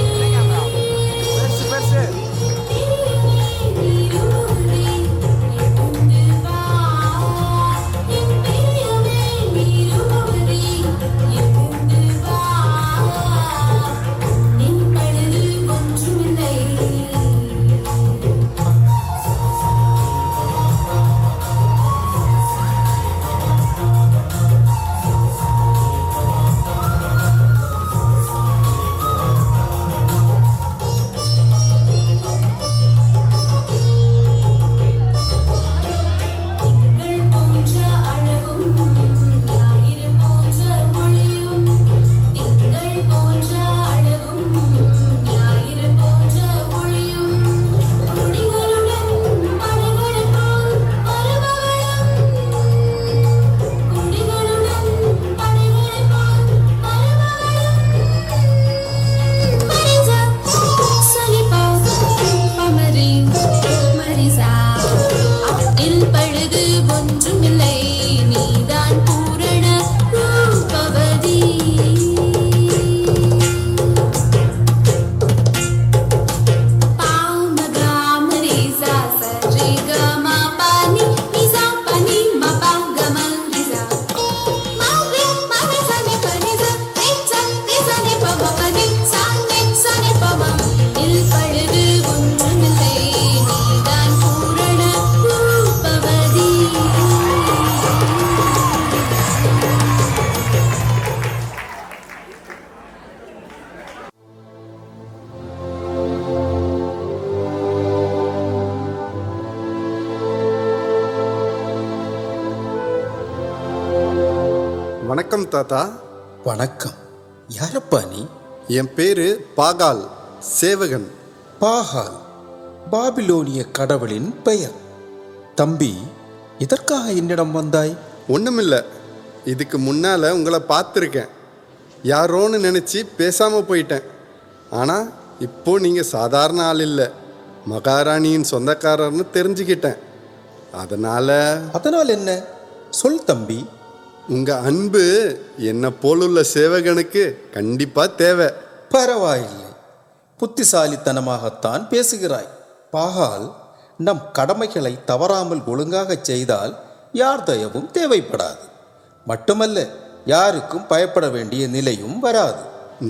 பழுது ஒன்றுமில்லை நீதான் பூரண ரூபவதி. பாமகாமரிசா சரிகமா பனி நிசா பனி மபங்கம நிசா. மாவே மகசனி பனிசா நிசா நிசனி பமபனி சானி சனி பமம். இல் பழுது ஒன்றுமில்லை நீதான் பூரண ரூபவதி. வணக்கம் தாத்தா. வணக்கம். யாரப்பா நீ? என் பேரு பாகால், சேவகன். பாகால், பாபிலோனிய கடவுளின் பெயர். தம்பி, இதற்காக என்னிடம் வந்தாய்? ஒன்றுமில்ல, இதுக்கு முன்னால் உங்களை பார்த்துருக்கேன். யாரோன்னு நினச்சி பேசாமல் போயிட்டேன். ஆனால் இப்போ நீங்கள் சாதாரண ஆள் இல்லை, மகாராணியின் சொந்தக்காரர்னு தெரிஞ்சுக்கிட்டேன். அதனால் என்ன? சொல் தம்பி. உங்கள் அன்பு என்னை போலுள்ள சேவகனுக்கு கண்டிப்பாக தேவை. பரவாயில்லை, புத்திசாலித்தனமாகத்தான் பேசுகிறாய். பாகால், நம் கடமைகளை தவறாமல் ஒழுங்காக செய்தால் யார் தயவும் தேவைப்படாது. மட்டுமல்ல, யாருக்கும் பயப்பட வேண்டிய நிலையும் வராது.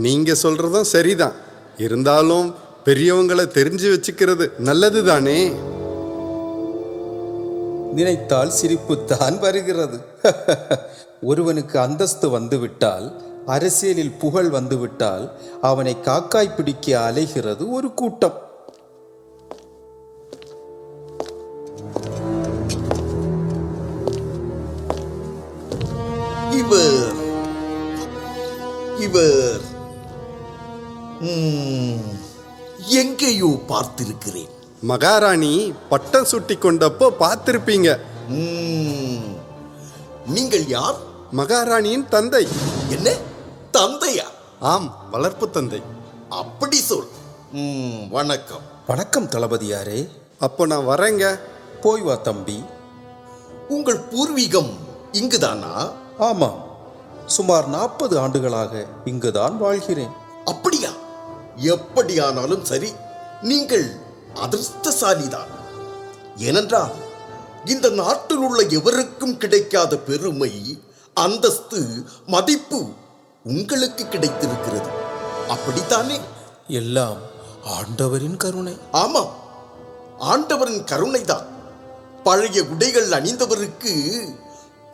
நீங்கள் சொல்கிறதும் சரிதான். இருந்தாலும் பெரியவங்களை தெரிஞ்சு வச்சுக்கிறது நல்லது தானே. நினைத்தால் சிரிப்புத்தான் வருகிறது. ஒருவனுக்கு அந்தஸ்து வந்துவிட்டால், அரசியலில் புகழ் வந்துவிட்டால், அவனை காக்காய் பிடிக்க அலைகிறது ஒரு கூட்டம். இவர் இவர் எங்கேயோ பார்த்திருக்கிறேன். மகாராணி பட்டம் சுட்டி கொண்டப்போ பார்த்திருப்பீங்க. நீங்கள் யார்? மகாராணியின் தந்தை. என்ன தந்தையா? ஆம், வளர்ப்பு தந்தை. அப்படி சொல். வணக்கம். வணக்கம் தளபதியாரே. அப்போ நான் வரேங்க. போய் வா தம்பி. உங்கள் பூர்வீகம் இங்குதானா? ஆமாம், சுமார் 40 ஆண்டுகளாக இங்குதான் வாழ்கிறேன். அப்படியா? எப்படியானாலும் சரி, நீங்கள் அதிர்ஷ்டசாலிதான். ஏனென்றால் இந்த நாட்டில் உள்ள எவருக்கும் கிடைக்காத பெருமை, அந்தஸ்து, மதிப்பு உங்களுக்கு கிடைத்திருக்கிறது. அப்படித்தானே? எல்லாம் ஆண்டவரின் கருணை. ஆமாம், ஆண்டவரின் கருணைதான். பழைய உடைகள் அணிந்தவருக்கு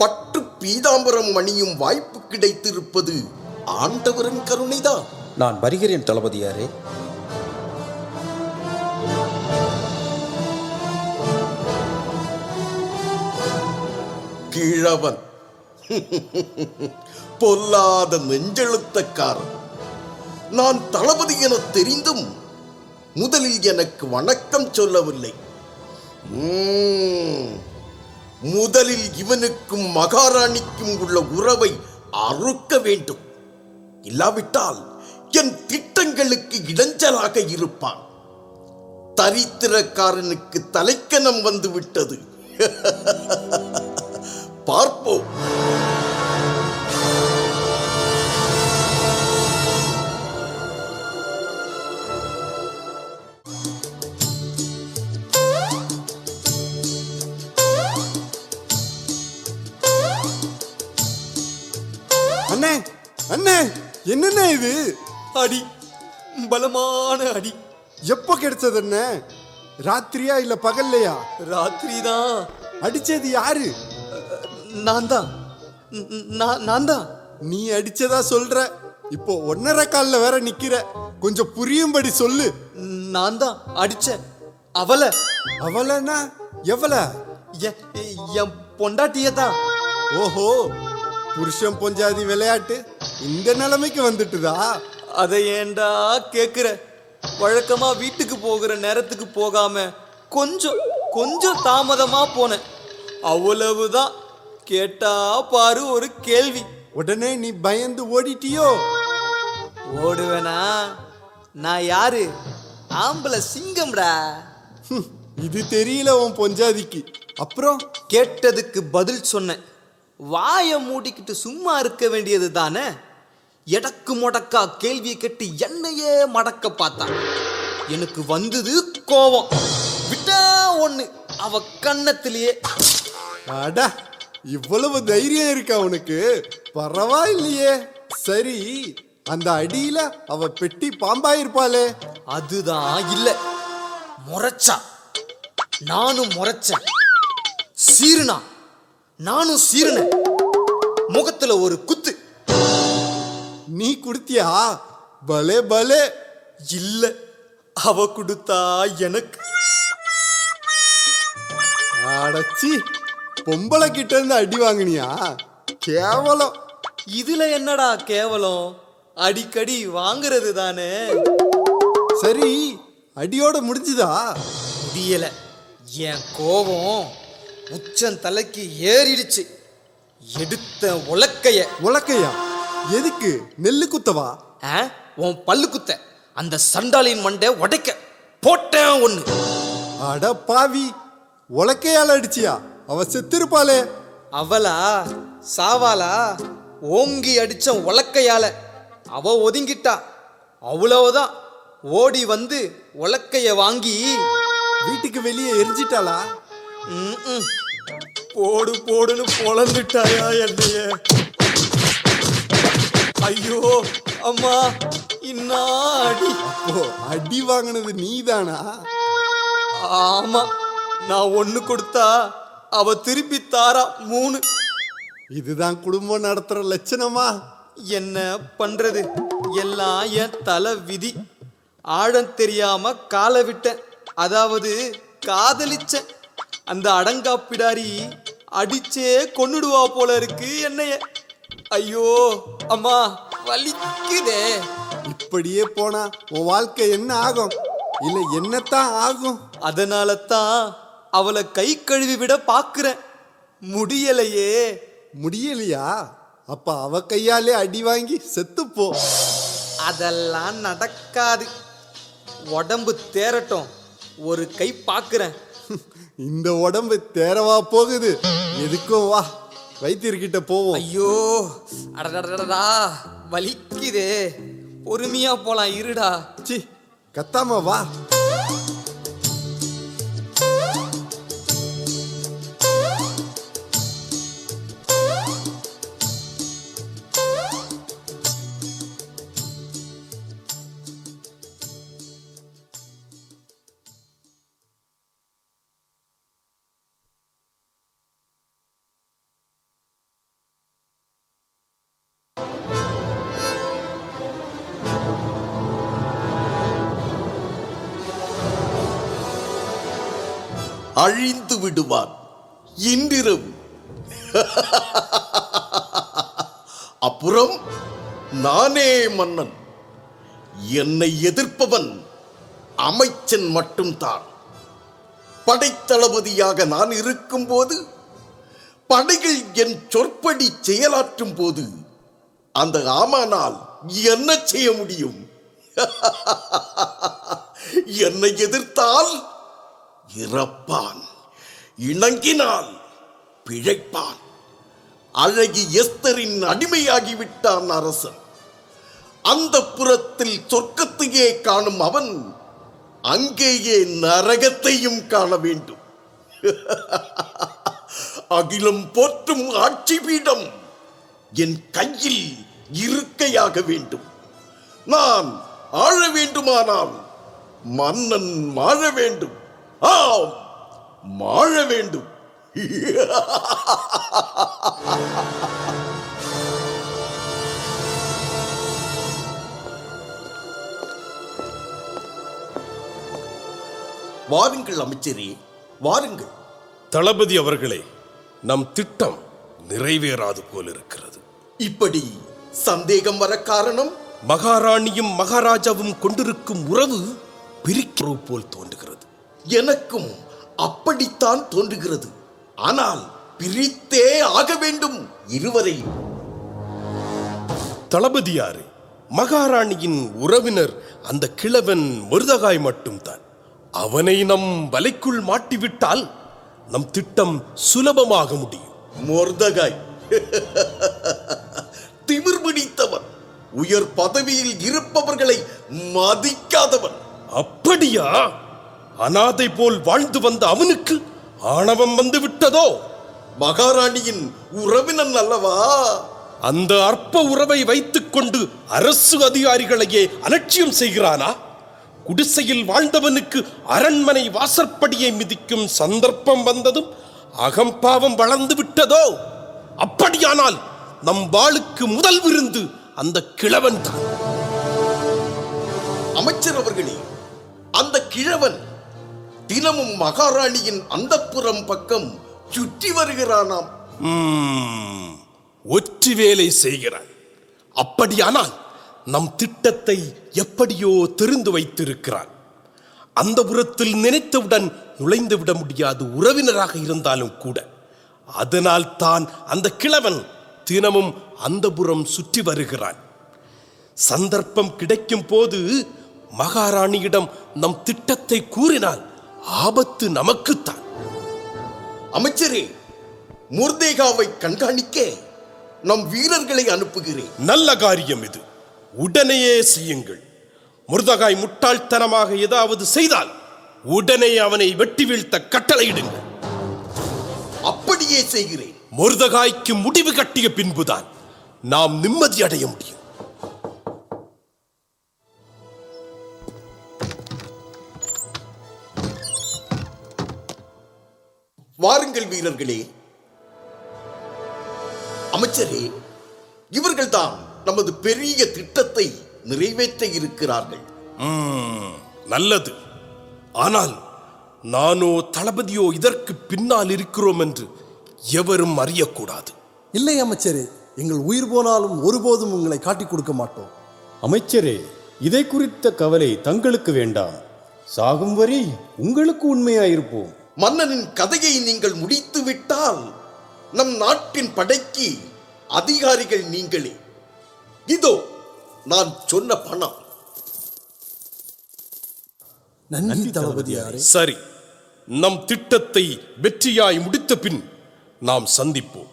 பட்டு பீதாம்பரம் அணியும் வாய்ப்பு கிடைத்திருப்பது ஆண்டவரின் கருணைதான். நான் வருகிறேன் தளபதியாரே. கிழவன், பொல்லாத நெஞ்செழுத்தக்காரன். நான் தளபதி என தெரிந்தும் முதலில் எனக்கு வணக்கம் சொல்லவில்லை. முதலில் இவனுக்கும் மகாராணிக்கும் உள்ள உறவை அறுக்க வேண்டும். இல்லாவிட்டால் என் திட்டங்களுக்கு இடைஞ்சலாக இருப்பான். தரித்திரக்காரனுக்கு தலைக்கணம் வந்து விட்டது. பார்ப்போம். அண்ணே அண்ணே, என்னண்ணே இது? அடி, பலமான அடி. எப்போ கிடைச்சது அண்ணே? ராத்திரியா இல்ல பகல்லையா? ராத்திரி தான். அடிச்சது யாரு? நான் தான். நான் தான். நீ அடிச்சதா சொல்ற. இப்போ 1.5 கால்ல வேற நிக்கிற. கொஞ்சம் புரியும்படி சொல்லு. நான் தான் அடிச்சேன். அவளை. அவளனா எவள? என் பொண்டாட்டிய தான். ஓஹோ, புருஷன் பொஞ்சாதி விளையாட்டு இந்த நிலைமைக்கு வந்துட்டுதா? அதை ஏண்டா கேக்குற? வழக்கமா வீட்டுக்கு போகிற நேரத்துக்கு போகாம கொஞ்சம் தாமதமா போனேன். அவ்வளவுதான். கேட்டா பாரு ஒரு கேள்வி. உடனே நீ பயந்து ஓடிட்டியோ? ஓடுவேனா? நான் யாரு? ஆம்பளை சிங்கம்டா. இது தெரியல உன் பொஞ்சாதிக்கு. அப்புறம் கேட்டதுக்கு பதில் சொன்னேன். வாயை மூடிக்கிட்டு சும்மா இருக்க வேண்டியது தானே. எடக்கு முடக்கா கேள்வியை கேட்டு என்னையே மடக்க பார்த்தான். எனக்கு வந்தது கோபம். விட்டா ஒண்ணு அவ கன்னத்திலேயே. அடா, இவ்வளவு தைரியம் இருக்கா உனக்கு? பரவாயில்லையே. சரி, அந்த அடியில அவ பெட்டி பாம்பாயிருப்பாளே? அதுதான் இல்ல. முறைச்சா, நானும் முறைச்சேன். சீருனா, நானும் சீருனேன். முகத்துல ஒரு குத்து. நீ குடுத்தியா? பலே பலே. இல்ல, அவ கொடுத்தா எனக்கு. அடச்சி, பொம்பளை கிட்ட இருந்து அடி வாங்கினியா? கேவலம். இதுல என்னடா கேவலம்? அடிக்கடி வாங்குறது தானே. சரி, அடியோட முடிஞ்சுதா? முடியல. என் கோபம் உச்சன் தலைக்கு ஏறிடுச்சு. எடுத்த உலக்கையா? எதுக்கு? நெல்லு குத்தவா? உன் பல்லு குத்த. அந்த சண்டாளியின் மண்டை உடைக்க போட்டேன் ஒண்ணு. அட பாவி, உலக்கையால அடிச்சியா? அவ செத்திருப்பாளே. அவளா சாவாளா? ஓங்கி அடிச்ச உலக்கையால. அவ ஒதுங்கிட்டா. அவ்வளவுதான். ஓடி வந்து உலக்கைய வாங்கி வீட்டுக்கு வெளியே எரிஞ்சிட்டாளா? போடு போடுன்னு பொழந்துட்டாயா என்னைய? ஐயோ அம்மா, இன்னா அடி. அப்போ அடி வாங்கினது நீதானா? ஆமா, நான் 1 கொடுத்தா அவ திருப்பி தாரா 3. இதுதான் குடும்பம் நடத்துற லட்சணமா? என்ன பண்றது? எல்லாம் என் தலை விதி. ஆழம் தெரியாம காலை விட்டேன். அதாவது காதலிச்சேன். அந்த அடங்கா பிடாரி அடிச்சே கொன்னுடுவா போல இருக்கு என்னைய. ஐயோ அம்மா, வலிக்குதே. இப்படியே போனா உன் வாழ்க்கை என்ன ஆகும்? இல்ல என்னத்தான் ஆகும்? அதனால தான் அவளை கை கழுவி விட பாக்குறேன். முடியலையே. முடியலையா? அப்ப அவ கையாலே அடி வாங்கி செத்துப்போ. அதெல்லாம் நடக்காது. உடம்பு தேரட்டும், ஒரு கை பாக்குறேன். இந்த உடம்பு தேரவா போகுது? எதுக்கும் வா, வைத்தியர்கிட்ட போவோம். ஐயோ அடடடடா, வலிக்குதே. பொறுமையா போலாம், இருடா. சி, கத்தாம வா. அழிந்து விடுவான் இன்றிரவு. அப்புறம் நானே மன்னன். என்னை எதிர்ப்பவன் அமைச்சன் மட்டும்தான். படைத்தளபதியாக நான் இருக்கும்போது, படைகள் என் சொற்படி செயலாற்றும் போது அந்த ஆமானால் என்ன செய்ய முடியும்? என்னை எதிர்த்தால் இறப்பான், இணங்கினால் பிழைப்பான். அழகி எஸ்தரின் அடிமையாகிவிட்டான் அரசன். அந்த புறத்தில் சொர்க்கத்தையே காணும் அவன் அங்கேயே நரகத்தையும் காண வேண்டும். அகிலம் போற்றும் ஆட்சி பீடம் என் கையில் இருக்கையாக வேண்டும். நான் ஆழ வேண்டுமானால் மன்னன் மாழ வேண்டும். ஆம், மாழ வேண்டும். வாருங்கள் அமைச்சரே, வாருங்கள். தளபதி அவர்களே, நம் திட்டம் நிறைவேறாது போல் இருக்கிறது. இப்படி சந்தேகம் வர காரணம்? மகாராணியும் மகாராஜாவும் கொண்டிருக்கும் உறவு பிரிக்கிறது போல் தோன்றுகிறது. எனக்கும் அப்படித்தான் தோன்றுகிறது. ஆனால் பிரித்தே ஆக வேண்டும் இருவரையும். தளபதியாரே, மகாராணியின் உறவினர் அந்த கிழவன் மருதகாய் மட்டும்தான். அவனை நம் வலைக்குள் மாட்டிவிட்டால் நம் திட்டம் சுலபமாக முடியும். மொர்தகாய் திமிர் பிடித்தவன், உயர் பதவியில் இருப்பவர்களை மதிக்காதவன். அப்படியா? அனாதை போல் வாழ்ந்து வந்த அவனுக்கு ஆணவம் வந்து விட்டதோ? மகாராணியின் உறவினன் அல்லவா? அந்த அற்ப உறவை வைத்துக் கொண்டு அரசு அதிகாரிகளையே அலட்சியம் செய்கிறானா? குடிசையில் வாழ்ந்தவனுக்கு அரண்மனை வாசற்படியை மிதிக்கும் சந்தர்ப்பம் வந்ததும் அகம்பாவம் வளர்ந்து விட்டதோ? அப்படியானால் நம் வாளுக்கு முதல் விருந்து அந்த கிழவன் தான். அமைச்சர் அவர்களே, அந்த கிழவன் தினமும் மகாராணியின் அந்தப்புறம் பக்கம் சுற்றி வருகிறானாம். ஒற்றி வேலை செய்கிறான். அப்படியானால் நம் திட்டத்தை எப்படியோ தெரிந்து வைத்திருக்கிறான். அந்த புறத்தில் நினைத்தவுடன் நுழைந்து விட முடியாது, உறவினராக இருந்தாலும் கூட. அதனால் தான் அந்த கிழவன் தினமும் அந்த புறம் சுற்றி வருகிறான். சந்தர்ப்பம் கிடைக்கும் போது மகாராணியிடம் நம் திட்டத்தை கூறினால் ஆபத்து நமக்குத்தான். அமைச்சரே, முர்தேகாவை கண்காணிக்க நம் வீரர்களை அனுப்புகிறேன். நல்ல காரியம் இது. உடனேயே செய்யுங்கள். முர்தகாய் முட்டாள்தனமாக ஏதாவது செய்தால் உடனே அவனை வெட்டி வீழ்த்த கட்டளையிடுங்கள். அப்படியே செய்கிறேன். முர்தகாய்க்கு முடிவு கட்டிய பின்புதான் நாம் நிம்மதி அடைய முடியும். வாருங்கள் வீரர்களே. அமைச்சரே, இவர்கள்தான் நமது பெரிய திட்டத்தை நிறைவேற்ற இருக்கிறார்கள். நல்லது. ஆனால் நானோ தளபதியோ இதற்கு பின்னால் இருக்கிறோம் என்று எவரும் அறியக்கூடாது. இல்லை அமைச்சரே, எங்கள் உயிர் போனாலும் ஒருபோதும் உங்களை காட்டிக் கொடுக்க மாட்டோம். அமைச்சரே, இதை குறித்த கவலை தங்களுக்கு வேண்டாம். சாகும் வரை உங்களுக்கு உண்மையாயிருப்போம். மன்னனின் கதையை நீங்கள் முடித்து விட்டால் நம் நாட்டின் படைக்கு அதிகாரிகள் நீங்களே. இதோ நான் சொன்ன பணம். நன்றி தளபதியாரே. சரி, நம் திட்டத்தை வெற்றியாய் முடித்த பின் நாம் சந்திப்போம்.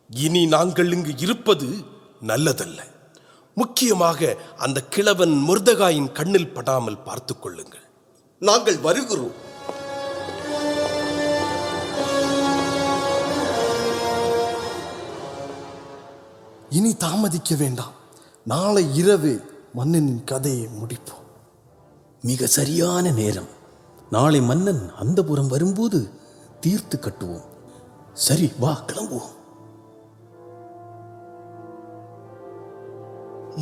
இனி நாங்கள் இங்கு இருப்பது நல்லதல்ல. முக்கியமாக அந்த கிழவன் முர்தகாயின் கண்ணில் படாமல் பார்த்துக் கொள்ளுங்கள். நாங்கள் வருகிறோம். இனி தாமதிக்க வேண்டாம். நாளை இரவு மன்னனின் கதையை முடிப்போம். மிக சரியான நேரம். நாளை மன்னன் அந்த புறம் வரும்போது தீர்த்து கட்டுவோம். சரி, வா கிளம்புவோம்.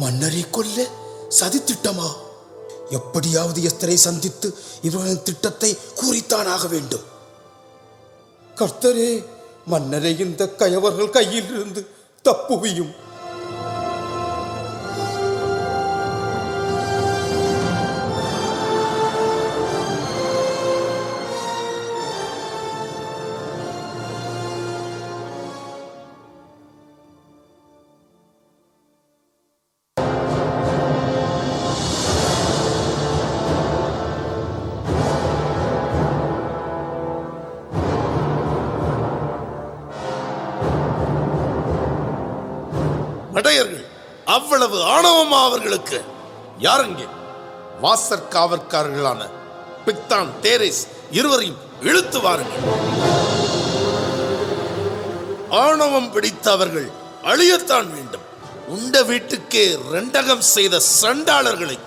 மன்னரை கொல்ல சதித்திட்டமா? எப்படியாவது எஸ்தரை சந்தித்து இவர்களின் திட்டத்தை கூறித்தானாக வேண்டும். கர்த்தரே, மன்னரை இந்த கயவர்கள் கையில் இருந்து தப்புவியும். அவ்வளவு ஆணவமா அவர்களுக்கு? யாரங்கே? வாசற்காவற்காரர்களான பிக்தான், தேரேஸ் இருவரையும் இழுத்து வாருங்கள். ஆணவம் பிடித்த அவர்கள் அழியத்தான் வேண்டும். உண்ட வீட்டுக்கே ரெண்டகம் செய்த சண்டாளர்களை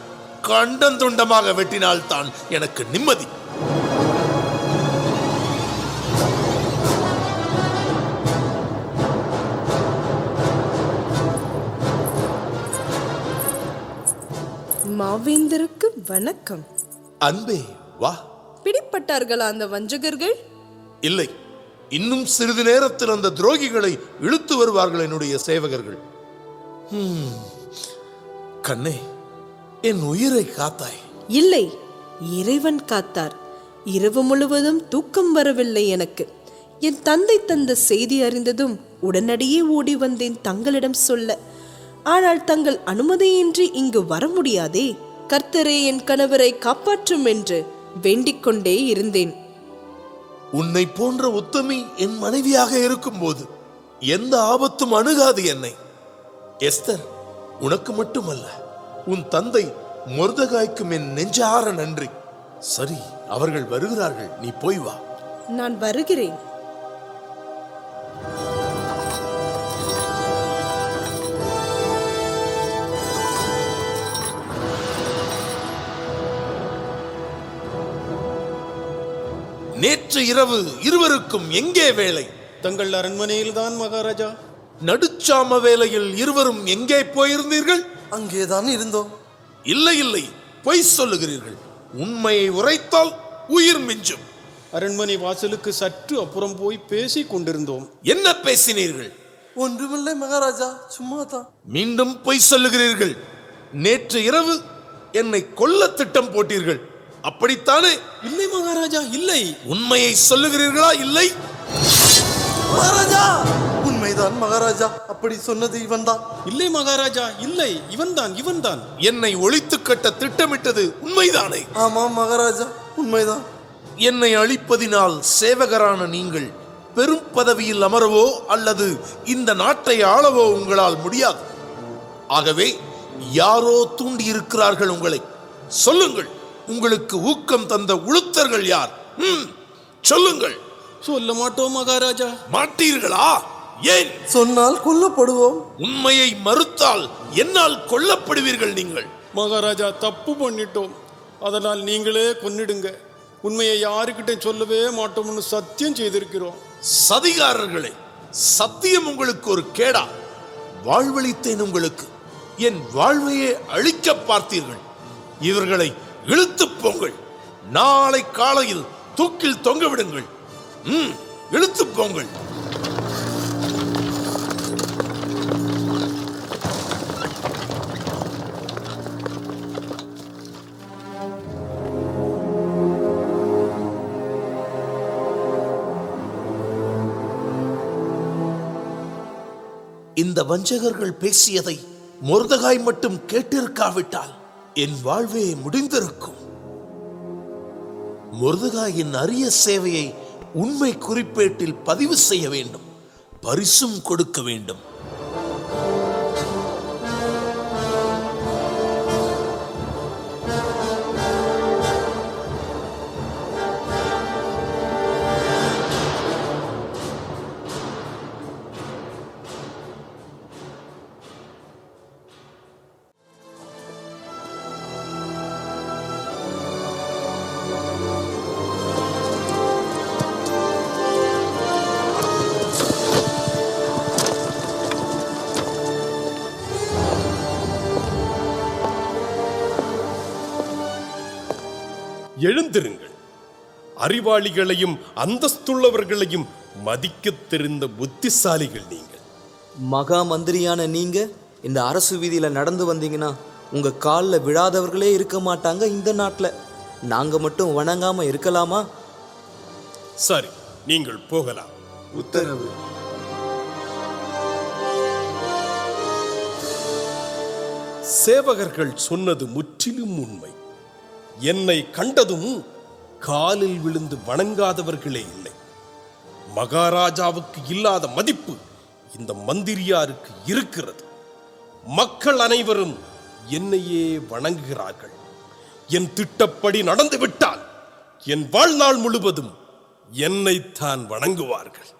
கண்டந்துண்டமாக வெட்டினால்தான் எனக்கு நிம்மதி. மாவேந்தருக்கு வணக்கம். அன்பே வா. பிடிப்பட்டார்களா அந்த வஞ்சகர்கள்? இல்லை, இன்னும் சிறிது நேரத்தில் அந்த துரோகிகளை இழுத்து வருவார்கள் என்னுடைய சேவகர்கள். கண்ணே, என் உயிரை காத்தாய். இல்லை, இறைவன் காத்தார். இரவு முழுவதும் தூக்கம் வரவில்லை எனக்கு. என் தந்தை தந்த செய்தி அறிந்ததும் உடனடியே ஓடி வந்தேன் தங்களிடம் சொல்ல. ஆனால் தங்கள் அனுமதியின்றி இங்கு வர முடியாதே. கர்த்தரே என் கணவரை காப்பாற்றும் என்று வேண்டிக் கொண்டே இருந்தேன். உன்னை போன்ற உத்தமி என் மனைவியாக இருக்கும்போது எந்த ஆபத்தும் அணுகாது என்னை. எஸ்தர், உனக்கு மட்டுமல்ல, உன் தந்தை மொர்தகாய்க்கும் என் நெஞ்சார நன்றி. சரி, அவர்கள் வருகிறார்கள், நீ போய் வா. நான் வருகிறேன். நேற்று இரவு இருவருக்கும் எங்கே வேலை? தங்கள் அரண்மனையில் தான் மகாராஜா. நடுச்சாம வேளையில் இருவரும் எங்கே போயிருந்தீர்கள்? அங்கேதான் இருந்தோம். இல்லை இல்லை, பொய் சொல்லுகிறீர்கள். உண்மையை உரைத்தால் உயிர் மிஞ்சும். அரண்மனை வாசலுக்கு சற்று அப்புறம் போய் பேசிக் கொண்டிருந்தோம். என்ன பேசினீர்கள்? ஒன்றுமில்லை மகாராஜா, சும்மா தான். மீண்டும் பொய் சொல்லுகிறீர்கள். நேற்று இரவு என்னை கொல்ல திட்டம் போட்டீர்கள், அப்படித்தானே? இல்லை மகாராஜா, இல்லை. உண்மையை சொல்லுகிறீர்களா? இல்லை மகாராஜா, உண்மைதான் மகாராஜா. அப்படி சொன்னது இவன்தான். இல்லை மகாராஜா, இல்லை, இவன்தான். என்னை ஒழித்து கட்ட திட்டமிட்டது உண்மைதானே? ஆமாம் மகாராஜா, உண்மைதான். என்னை அழிப்பதினால் சேவகரான நீங்கள் பெரும் பதவியில் அமரவோ அல்லது இந்த நாட்டை ஆளவோ உங்களால் முடியாது. ஆகவே யாரோ தூண்டி இருக்கிறார்கள் உங்களை. சொல்லுங்கள், உங்களுக்கு ஊக்கம் தந்த உளுத்தர்கள் யார்? சொல்லுங்கள். சொல்ல மாட்டோம் மகாராஜா. மாட்டீர்களா? ஏன்? சொன்னால் கொல்லப்படுவோம். உண்மையை மறுத்தால் என்னால் கொல்லப்படுவீர்கள் நீங்கள். மகாராஜா, தப்பு பண்ணிட்டோம், அதனால் நீங்களே கொன்னிடுங்க. உண்மையை யாருக்கிட்ட சொல்லவே மாட்டோம்னு சத்தியம் செய்திருக்கிறோம். சதிகாரர்களே, சத்தியம் உங்களுக்கு ஒரு கேடா? வாழ்வளித்தேன் உங்களுக்கு. என் வாழ்வையே அழிக்க பார்த்தீர்கள். இவர்களை இழுத்து போங்கள். நாளை காலையில் தூக்கில் தொங்க விடுங்கள். இழுத்து போங்கள். இந்த வஞ்சகர்கள் பேசியதை மொர்தகாய் மட்டும் கேட்டிருக்காவிட்டால் என் வாழ்வே முடிந்திருக்கும். மொர்தகாயின் அரிய சேவையை உண்மை குறிப்பேட்டில் பதிவு செய்ய வேண்டும், பரிசும் கொடுக்க வேண்டும். எழுந்திருங்கள். அறிவாளிகளையும் அந்தஸ்துள்ளவர்களையும் மதிக்கத் தெரிந்த புத்திசாலிகள் நீங்கள். மகா மந்திரியான நீங்க இந்த அரசு வீதியில நடந்து வந்தீங்கன்னா உங்க காலில் விழாதவர்களே இருக்க மாட்டாங்க இந்த நாட்டில். நாங்க மட்டும் வணங்காம இருக்கலாமா? சரி, நீங்கள் போகலாம். உத்தரவு. சேவகர்கள் சொன்னது முற்றிலும் உண்மை. என்னை கண்டதும் காலில் விழுந்து வணங்காதவர்களே இல்லை. மகாராஜாவுக்கு இல்லாத மதிப்பு இந்த மந்திரியாருக்கு இருக்கிறது. மக்கள் அனைவரும் என்னையே வணங்குகிறார்கள். என் திட்டப்படி நடந்துவிட்டால் என் வாழ்நாள் முழுவதும் என்னைத்தான் வணங்குவார்கள்.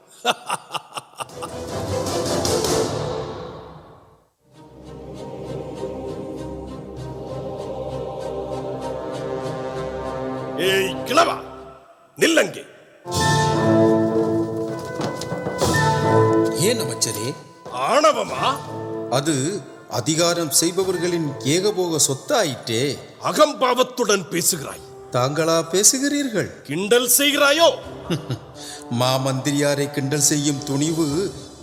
ஏய் கிழவா, நில்லங்கே. ஏன் அமைச்சரே? ஆணவமா? அது அதிகாரம் செய்பவர்களின் ஏகபோக சொத்தாயிற்றே. அகம்பாவத்துடன் பேசுகிறாய். தாங்களா பேசுகிறீர்கள்? கிண்டல் செய்கிறாயோ? மாமந்திரியாரை கிண்டல் செய்யும் துணிவு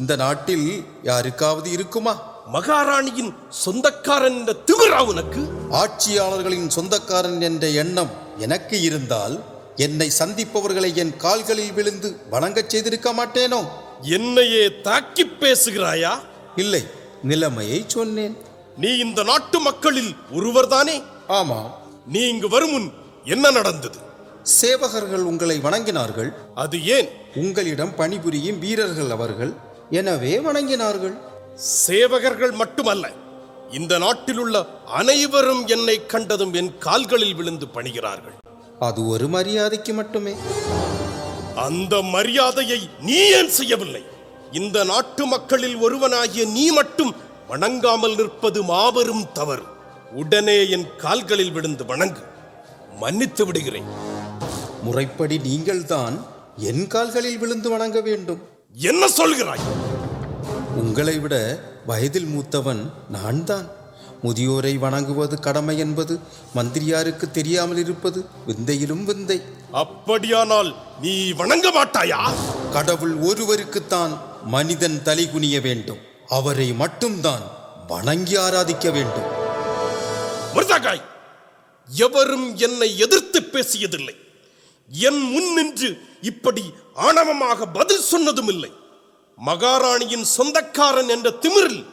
இந்த நாட்டில் யாருக்காவது இருக்குமா? மகாராணியின் சொந்தக்காரன் என்ற திமிரா உனக்கு? ஆட்சியாளர்களின் சொந்தக்காரன் என்ற எண்ணம் எனக்கு இருந்தால் என்னை சந்திப்பவர்களை என் கால்களில் விழுந்து வணங்கச் செய்திருக்க மாட்டேனோ? என்னையே தாக்கி பேசுகிறாயா? இல்லை, நிலைமையை சொன்னேன். நீ இந்த நாட்டு மக்களில் ஒருவர்தானே? ஆமா. நீ இங்கு வரும் முன் என்ன நடந்தது? சேவகர்கள் உங்களை வணங்கினார்கள். அது ஏன்? உங்களிடம் பணிபுரியும் வீரர்கள் அவர்கள், எனவே வணங்கினார்கள். சேவகர்கள் மட்டுமல்ல, இந்த நாட்டில் உள்ள அனைவரும் என்னை கண்டதும் என் கால்களில் விழுந்து பணிகிறார்கள். அது ஒரு மரியாதைக்கு மட்டுமே. அந்த மரியாதையை நீ ஏன் செய்யவில்லை? இந்த நாட்டு மக்களில் ஒருவனாகிய நீ மட்டும் வணங்காமல் நிற்பது மாபெரும் தவறு. உடனே என் கால்களில் விழுந்து வணங்கு, மன்னித்து விடுகிறேன். முறைப்படி நீங்கள்தான் என் கால்களில் விழுந்து வணங்க வேண்டும். என்ன சொல்கிறாய்? உங்களை விட வயதில் மூத்தவன் நான் தான். முதியோரை வணங்குவது கடமை என்பது மந்திரியாருக்கு தெரியாமல் இருப்பது விந்தையிலும் விந்தை. அப்படியானால் நீ வணங்க மாட்டாயா? கடவுள் ஒருவருக்குத்தான் மனிதன் தலை குனிய வேண்டும். அவரை மட்டும்தான் வணங்கி ஆராதிக்க வேண்டும். மருதகாய், எவரும் என்னை எதிர்த்து பேசியதில்லை. என் முன் நின்று இப்படி ஆணவமாக பதில் சொன்னதும் இல்லை. மகாராணியின் சொந்தக்காரன் என்ற திமிரில்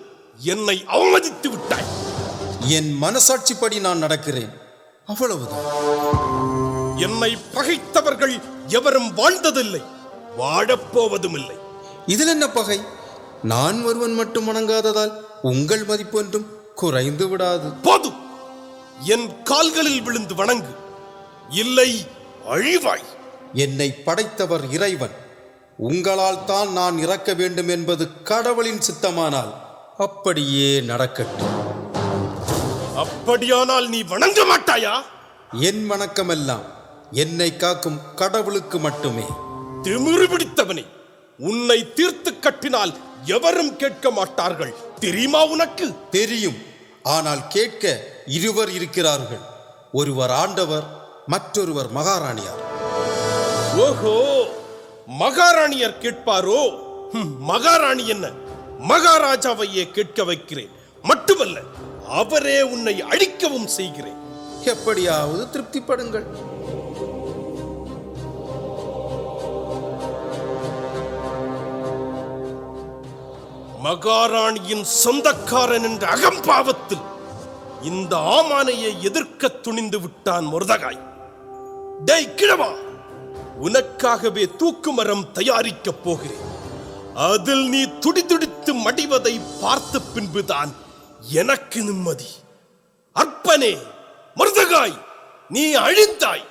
என்னை அவமதித்து விட்டாய். என் மனசாட்சிப்படி நான் நடக்கிறேன், அவ்வளவுதான். என்னை பகைத்தவர்கள் எவரும் வாழ்ந்ததில்லை, வாழப்போவதும் இல்லை. இதில் என்ன பகை? நான் ஒருவன் மட்டும் வணங்காததால் உங்கள் மதிப்பு ஒன்றும் குறைந்து விடாது. போதும், என் கால்களில் விழுந்து வணங்கு, இல்லை அழிவாய். என்னை படைத்தவர் இறைவன். உங்களால் தான் நான் இறக்க வேண்டும் என்பது கடவுளின் சித்தமானால் அப்படியே நடக்கட்டும். அப்படியானால் நீ வணங்க மாட்டாயா? என் வணக்கமெல்லாம் என்னை காக்கும் கடவுளுக்கு மட்டுமே. திமிரு பிடித்தவனே, உன்னை தீர்த்து கட்டினால் எவரும் கேட்க மாட்டார்கள், தெரியுமா உனக்கு? தெரியும், ஆனால் கேட்க இருவர் இருக்கிறார்கள். ஒருவர் ஆண்டவர், மற்றொருவர் மகாராணியார். ஓஹோ, மகாராணியர் கேட்பாரோ? மகாராணி என்ன, மகாராஜாவையே கேட்க வைக்கிறேன். மட்டுமல்ல, அவரே உன்னை அழிக்கவும் செய்கிறேன். எப்படியாவது திருப்திப்படுங்கள். மகாராணியின் சொந்தக்காரன் என்ற அகம்பாவத்தில் இந்த ஆமானையை எதிர்க்க துணிந்து விட்டான் மருதகாய். டேய் கிழவா, உனக்காகவே தூக்கு மரம் தயாரிக்கப் போகிறேன். அதில் நீ துடிதுடித்து மடிவதை பார்த்த பின்புதான் எனக்கு நிம்மதி. அற்பனே மருதகாய், நீ அழிந்தாய்.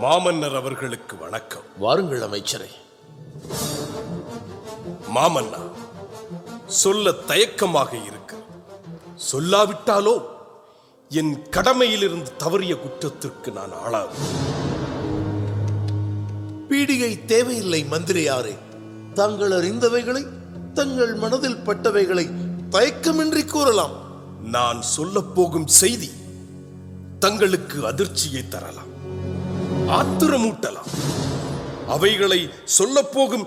மாமன்னர் அவர்களுக்கு வணக்கம். வாருங்கள் அமைச்சரே. மாமன்னா, சொல்ல தயக்கமாக இருக்கு. சொல்லாவிட்டாலோ என் கடமையிலிருந்து தவறிய குற்றத்திற்கு நான் ஆளாகும். பீடிகை தேவையில்லை மந்திரியாரே. தாங்கள் அறிந்தவைகளை, தங்கள் மனதில் பட்டவைகளை தயக்கமின்றி கூறலாம். நான் சொல்லப் போகும் செய்தி தங்களுக்கு அதிர்ச்சியை தரலாம். ஆத்திரமூட்டலாம். அவைகளை சொல்லப்போகும்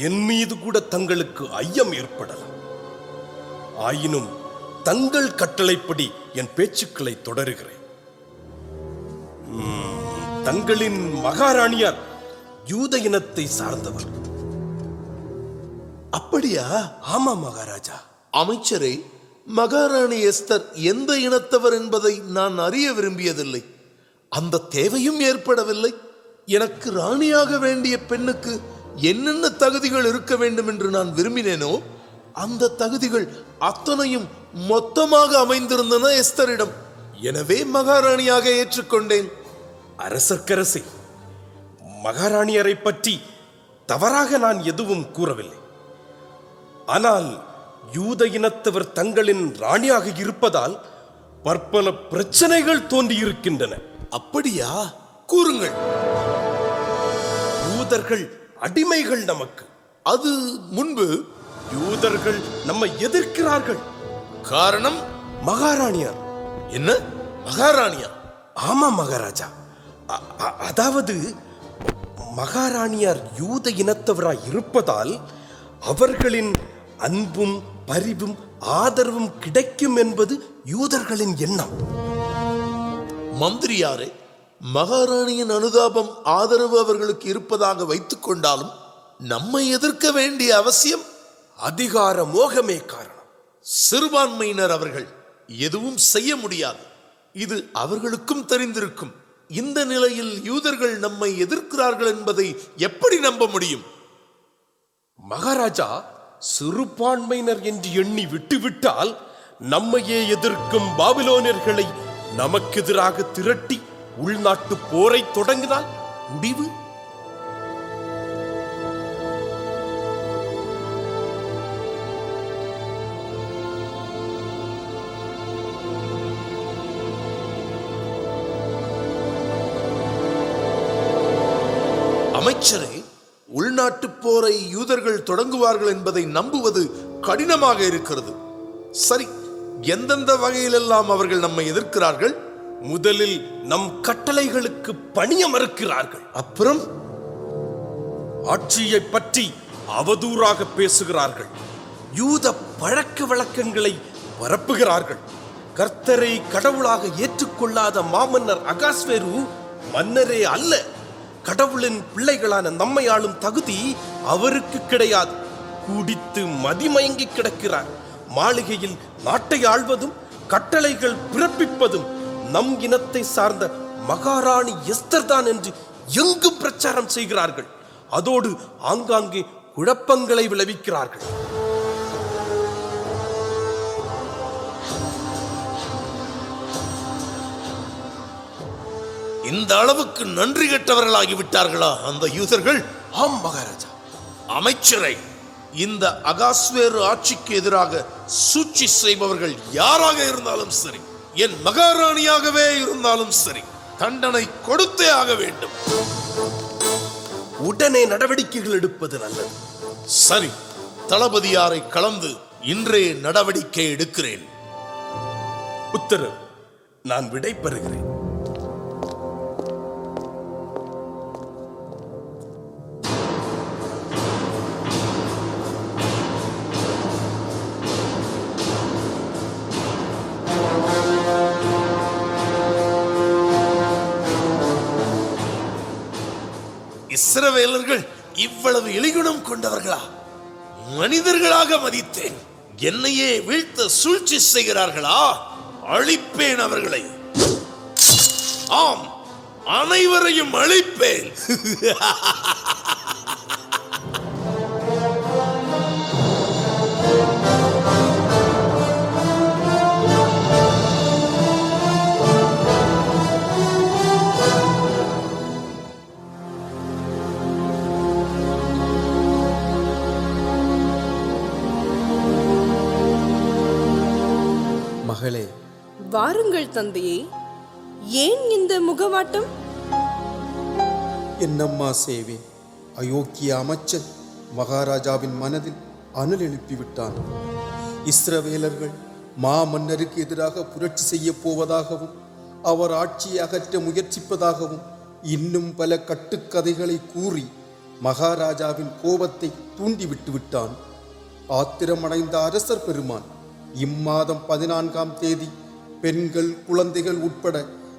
என் மீது கூட தங்களுக்கு ஐயம் ஏற்படலாம். ஆயினும் தங்கள் கட்டளைப்படி என் பேச்சுக்களை தொடருகிறேன். தங்களின் மகாராணியார் யூத இனத்தை சார்ந்தவர். அப்படியா? ஆமா மகாராஜா. அமைச்சரே, மகாராணி எஸ்தர் எந்த இனத்தவர் என்பதை நான் அறிய விரும்பியதில்லை. அந்த தேவையும் ஏற்படவில்லை. எனக்கு ராணியாக வேண்டிய பெண்ணுக்கு என்னென்ன தகுதிகள் இருக்க வேண்டும் என்று நான் விரும்பினேனோ அந்த தகுதிகள் அத்தனையும் மொத்தமாக அமைந்திருந்தன எஸ்தரிடம். எனவே மகாராணியாக ஏற்றுக்கொண்டேன். அரசர்க்கரசே, மகாராணியரை பற்றி தவறாக நான் எதுவும் கூறவில்லை. ஆனால் யூத இனத்தவர் தங்களின் ராணியாக இருப்பதால் பற்பல பிரச்சனைகள் தோன்றியிருக்கின்றன. அப்படியா? கூறுங்கள். யூதர்கள் அடிமைகள் நமக்கு. அது முன்பு. யூதர்கள் நம்மை எதிர்க்கிறார்கள். காரணம்? மகாராணியார். என்ன மகாராணியா? ஆமா மகாராஜா. அதாவது மகாராணியார் யூத இனத்தவராய் இருப்பதால் அவர்களின் அன்பும் பரிவும் ஆதரவும் கிடைக்கும் என்பது யூதர்களின் எண்ணம். மந்திரியாரே, மகாராணியின் அனுதாபம் ஆதரவு அவர்களுக்கு இருப்பதாக வைத்துக் கொண்டாலும் நம்மை எதிர்க்க வேண்டிய அவசியம்? அதிகார மோகமே காரணம். சிறுபான்மையினர் அவர்கள் எதுவும் செய்ய முடியாது. இது அவர்களுக்கும் தெரிந்திருக்கும். இந்த நிலையில் யூதர்கள் நம்மை எதிர்க்கிறார்கள் என்பதை எப்படி நம்ப முடியும்? மகாராஜா, சிறுபான்மையினர் என்று எண்ணி விட்டுவிட்டால் நம்மையே எதிர்க்கும் பாபிலோனியர்களை நமக்கெதிராக திரட்டி உள்நாட்டு போரை தொடங்கினால் முடிவு? அமைச்சரே, உள்நாட்டு போரை யூதர்கள் தொடங்குவார்கள் என்பதை நம்புவது கடினமாக இருக்கிறது. சரி, எந்தெந்த வகையிலெல்லாம் அவர்கள் நம்மை எதிர்க்கிறார்கள்? முதலில் நம் கட்டளைகளுக்கு பணிய மறுக்கிறார்கள். அப்புறம் ஆட்சியை பற்றி அவதூறாக பேசுகிறார்கள். யூத பழக்க வழக்கங்களை பரப்புகிறார்கள். கர்த்தரை கடவுளாக ஏற்றுக்கொள்ளாத மாமன்னர் அகாஸ்வேரு மன்னரே அல்ல. கடவுளின் பிள்ளைகளான நம்மை ஆளும் தகுதி அவருக்கு கிடையாது. குடித்து மதிமயங்கி கிடக்கிறார். மாளிகையில் நாட்டை ஆள்வதும் கட்டளைகள் பிறப்பிப்பதும் நம் இனத்தை சார்ந்த மகாராணி எஸ்தர் தான் என்று எங்கும் பிரச்சாரம் செய்கிறார்கள். அதோடு ஆங்காங்கே குழப்பங்களை விளைவிக்கிறார்கள். இந்த அளவுக்கு நன்றி கெட்டவர்களாகி விட்டார்களா அந்த யூதர்கள்? ஆம் மகாராஜா. அமைச்சரை, இந்த அகாஸ்வேரு ஆட்சிக்கு எதிராக சூழ்ச்சி செய்பவர்கள் யாராக இருந்தாலும் சரி, என் மகாராணியாகவே இருந்தாலும் சரி, தண்டனை கொடுத்தே ஆக வேண்டும். உடனே நடவடிக்கைகள் எடுப்பது நல்லது. சரி, தளபதியாரை கலந்து இன்றே நடவடிக்கை எடுக்கிறேன். உத்தரவு. நான் விடை பெறுகிறேன். இஸ்ரவேலர்கள் இவ்வளவு இழிகுணம் கொண்டவர்களா? மனிதர்களாக மதித்தேன். என்னையே வீழ்த்த சூழ்ச்சி செய்கிறார்களா? அழிப்பேன் அவர்களை. ஆம், அனைவரையும் அழிப்பேன். மகளே, வாருங்கள் தந்தையே. ஏன் இந்த முகவாட்டம்? என்னம்மா செய்வேன்? அயோக்கிய அமைச்சன் மகாராஜாவின் மனதில் அனல் எழுப்பிவிட்டான். இஸ்ரவேலர்கள் மாமன்னருக்கு எதிராக புரட்சி செய்ய போவதாகவும் அவர் ஆட்சியை அகற்ற முயற்சிப்பதாகவும் இன்னும் பல கட்டுக்கதைகளை கூறி மகாராஜாவின் கோபத்தை தூண்டிவிட்டு விட்டான். ஆத்திரமடைந்த அரசர் பெருமான் இம்மாதம் 14ஆம் தேதி பெண்கள், குழந்தைகள் உட்பட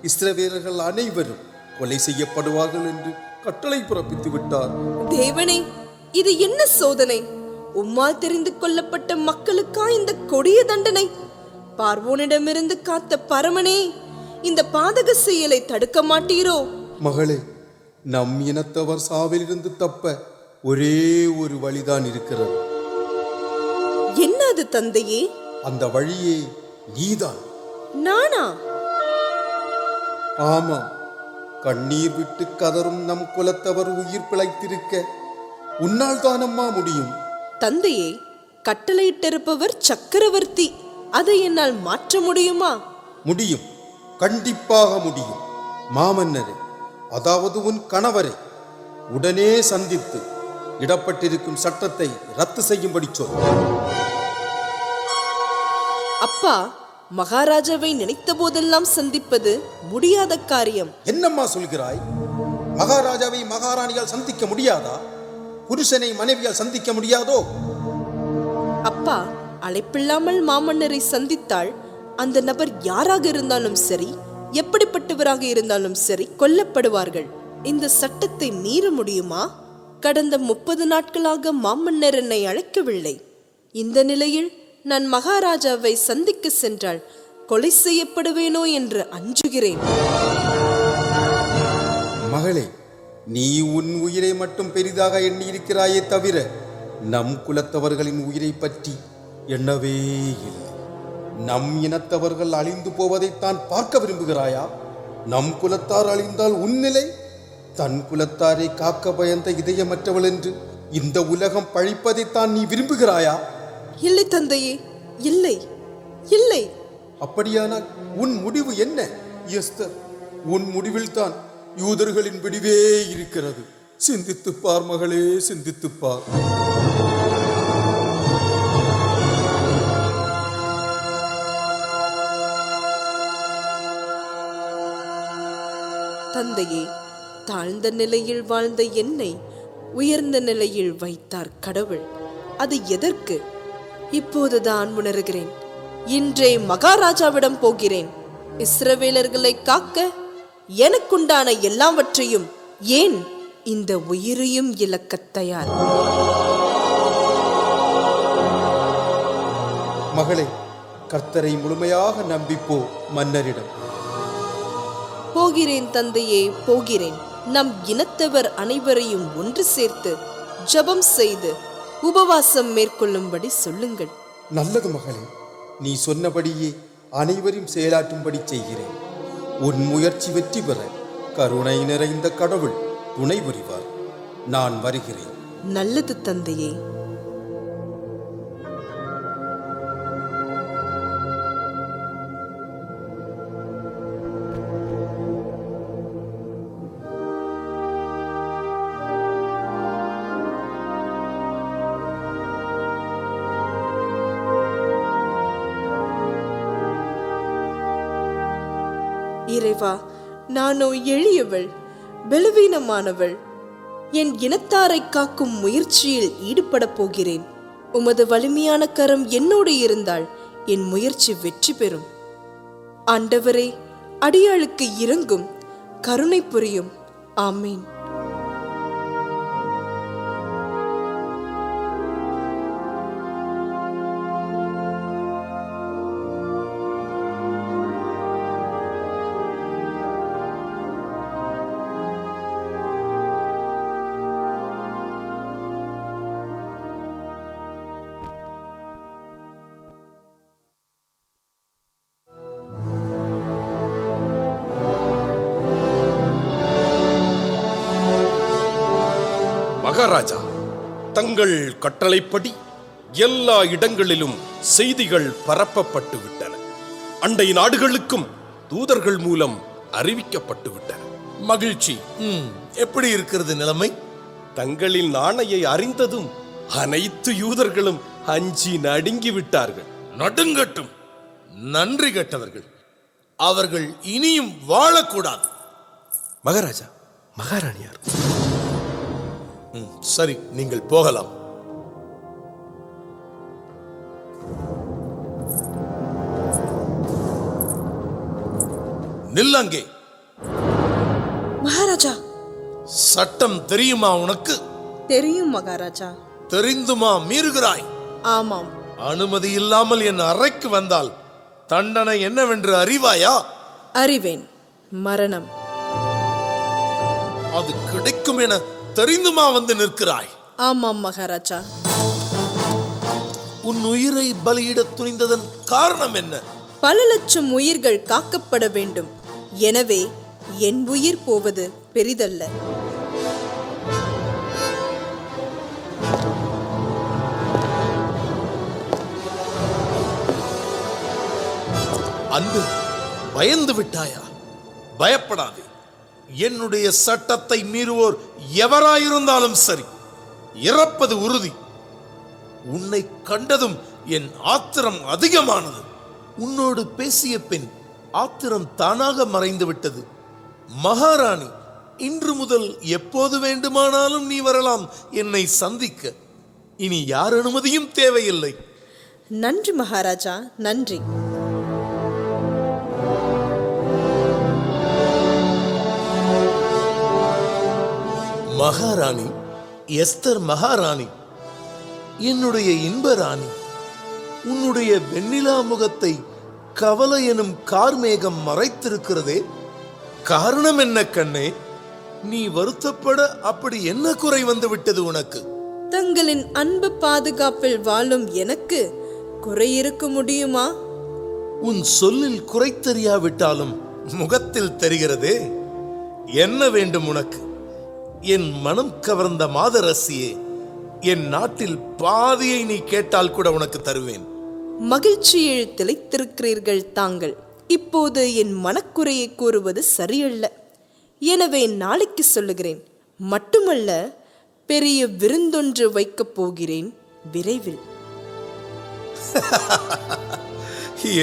இஸ்ரவேலர்கள் அனைவரும் கொலை செய்யப்படுவார்கள் என்று கட்டளை பிறப்பித்து விட்டார். தேவனே, இது என்ன சோதனை? உம்மால் தெரிந்து கொள்ளப்பட்ட மக்களுக்கா இந்த கொடிய தண்டனை? பார்வோனிடமிருந்து காத்த பரமனே, இந்த பாதக செயலை தடுக்க மாட்டீரோ? மகளே, நம் இனத்தவர் சாவிலிருந்து தப்ப ஒரே ஒரு வழிதான் இருக்கிறது. என்ன அது தந்தையே? அந்த வழியே நீதான். நானா? ஆமாம், கண்ணீர் விட்டு கதரும் நம் குலத்தவர் உயிர் பிழைத்திருக்க உன்னால் தானம்மா முடியும். தந்தையே, கட்டளையிட்டிருப்பவர் சக்கரவர்த்தி. அதை என்னால் மாற்ற முடியுமா? முடியும், கண்டிப்பாக முடியும். மாமன்னரை, அதாவது உன் கணவரை உடனே சந்தித்து இடப்பட்டிருக்கும் சட்டத்தை ரத்து செய்யும்படி சொல். அப்பா, மகாராஜாவை நினைத்த போதெல்லாம் சந்திப்பது முடியாத காரியம். என்னம்மா சொல்கிறாய்? மகாராஜாவை மகாராணியால் சந்திக்க முடியாதா? புருஷனை மனைவியால் சந்திக்க முடியாதோ? அப்பா, அழைப்பில்லாமல் மாமன்னரை சந்தித்தால் அந்த நபர் யாராக இருந்தாலும் சரி, எப்படிப்பட்டவராக இருந்தாலும் சரி, கொல்லப்படுவார்கள். இந்த சட்டத்தை மீற முடியுமா? கடந்த 30 நாட்களாக மாமன்னர் என்னை அழைக்கவில்லை. இந்த நிலையில் நான் மகாராஜாவை சந்திக்க சென்றால் கொலை செய்யப்படுவேனோ என்று அஞ்சுகிறேன். மகளே, நீ உன் உயிரை மட்டும் பெரிதாக எண்ணி இருக்கிறாயே தவிர நம் குலத்தவர்களின் உயிரை பற்றி எண்ணவே இல்லை. நம் இனத்தவர்கள் அழிந்து போவதைத்தான் பார்க்க விரும்புகிறாயா? நம் குலத்தார் அழிந்தால் உன் நிலை? தன் குலத்தாரை காக்க பயந்த இதயமற்றவள் என்று இந்த உலகம் பழிப்பதைத்தான் நீ விரும்புகிறாயா? இல்லை தந்தையே, இல்லை இல்லை. அப்படியானால் உன் முடிவு என்ன எஸ்தர்? உன் முடிவில் தான் யூதர்களின் விடிவே இருக்கிறது. சிந்தித்துப்பார் மகளே, சிந்தித்துப்பார். தந்தையே, தாழ்ந்த நிலையில் வாழ்ந்த என்னை உயர்ந்த நிலையில் வைத்தார் கடவுள். அது எதற்கு? இப்போதுதான் உணர்கிறேன். இன்றே மகாராஜாவிடம் போகிறேன். இஸ்ரவேலர்களை காக்க எனக்குண்டான எல்லாவற்றையும், ஏன் இந்த உயிரையும் இழக்க தயார். மகளே, கர்த்தரை முழுமையாக நம்பிப்போ மன்னரிடம். போகிறேன் தந்தையே, போகிறேன். நம் இனத்தவர் அனைவரையும் ஒன்று சேர்த்து ஜெபம் செய்து உபவாசம் மேற்கொள்ளும்படி சொல்லுங்கள். நல்லது மகளே, நீ சொன்னபடியே அனைவரும் செயலாற்றும்படி செய்கிறேன். உன் முயற்சி வெற்றி பெற கருணை நிறைந்த கடவுள் துணை புரிவார். நான் வருகிறேன். நல்லது தந்தையே. இறைவா, நானோ எளியவள், பலவீனமானவள். என் இனத்தாரை காக்கும் முயற்சியில் ஈடுபட போகிறேன். உமது வலிமையான கரம் என்னோடு இருந்தால் என் முயற்சி வெற்றி பெறும். ஆண்டவரே, அடியாளுக்கு இரங்கும், கருணை புரியும். ஆமீன். மகாராஜா, தங்கள் கட்டளைப்படி எல்லா இடங்களிலும் செய்திகள் பரப்பப்பட்டு விட்டன. அண்டை நாடுகளுக்கும் தூதர்கள் மூலம் அறிவிக்கப்பட்டு விட்டன. மகிழ்ச்சி. எப்படி இருக்கிறது நிலைமை? தங்களின் நாணையை அறிந்ததும் அனைத்து யூதர்களும் அஞ்சி நடுங்கி விட்டார்கள். நடுங்கட்டும், நன்றி கெட்டவர்கள். அவர்கள் இனியும் வாழக்கூடாது. மகாராஜா, மகாராணியார். சரி, நீங்கள் போகலாம். நில்லங்கே. மகாராஜா. சட்டம் தெரியுமா உனக்கு? தெரியும் மகாராஜா. தெரிந்துமா மீறுகிறாய்? ஆமாம். அனுமதி இல்லாமல் என் அறைக்கு வந்தால் தண்டனை என்னவென்று அறிவாயா? அறிவேன். மரணம். அது கிடைக்கும் என தெரிந்துமா வந்து நிற்கிறாய்? ஆமாம் மகாராஜா. உன் உயிரை பலியிட துணிந்ததன் காரணம் என்ன? பல லட்சம் உயிர்கள் காக்கப்பட வேண்டும். எனவே என் உயிர் போவது பெரிதல்ல. அன்பு, பயந்து விட்டாயா? பயப்படாதே. என்னுடைய சட்டத்தை மீறுவோர் எவராயிருந்தாலும் சரி, இறப்பது உறுதி. உன்னை கண்டதும் என் ஆத்திரம் அதிகமானது. உன்னோடு பேசிய பின் ஆத்திரம் தானாக மறைந்து விட்டது. மகாராணி, இன்று முதல் எப்போது வேண்டுமானாலும் நீ வரலாம் என்னை சந்திக்க. இனி யார் அனுமதியும் தேவையில்லை. நன்றி மகாராஜா, நன்றி. மகாராணி, எஸ்தர் மகாராணி, என்னுடைய இன்ப ராணி, உன்னுடைய வெண்ணிலா முகத்தை கவலை எனும் கார்மேகம் மறைத்திருக்கிறதே, காரணம் என்ன கண்ணே? நீ வருத்தப்பட அப்படி என்ன குறை வந்து விட்டது உனக்கு? தங்களின் அன்பு பாதுகாப்பில் வாழும் எனக்கு குறை இருக்க முடியுமா? உன் சொல்லில் குறை தெரியாவிட்டாலும் முகத்தில் தெரிகிறதே. என்ன வேண்டும் உனக்கு? என் மனம் கவர்ந்த மாதரசியே, என் நாட்டில் பாதியை நீ கேட்டால் கூட உனக்கு தருவேன். மகிழ்ச்சியில் திளைத்திருக்கிறீர்கள் தாங்கள். இப்போது என் மனக்குறையை கூறுவது சரியல்ல. எனவே நாளைக்கு சொல்லுகிறேன். மட்டுமல்ல, பெரிய விருந்தொன்று வைக்கப் போகிறேன் விரைவில்.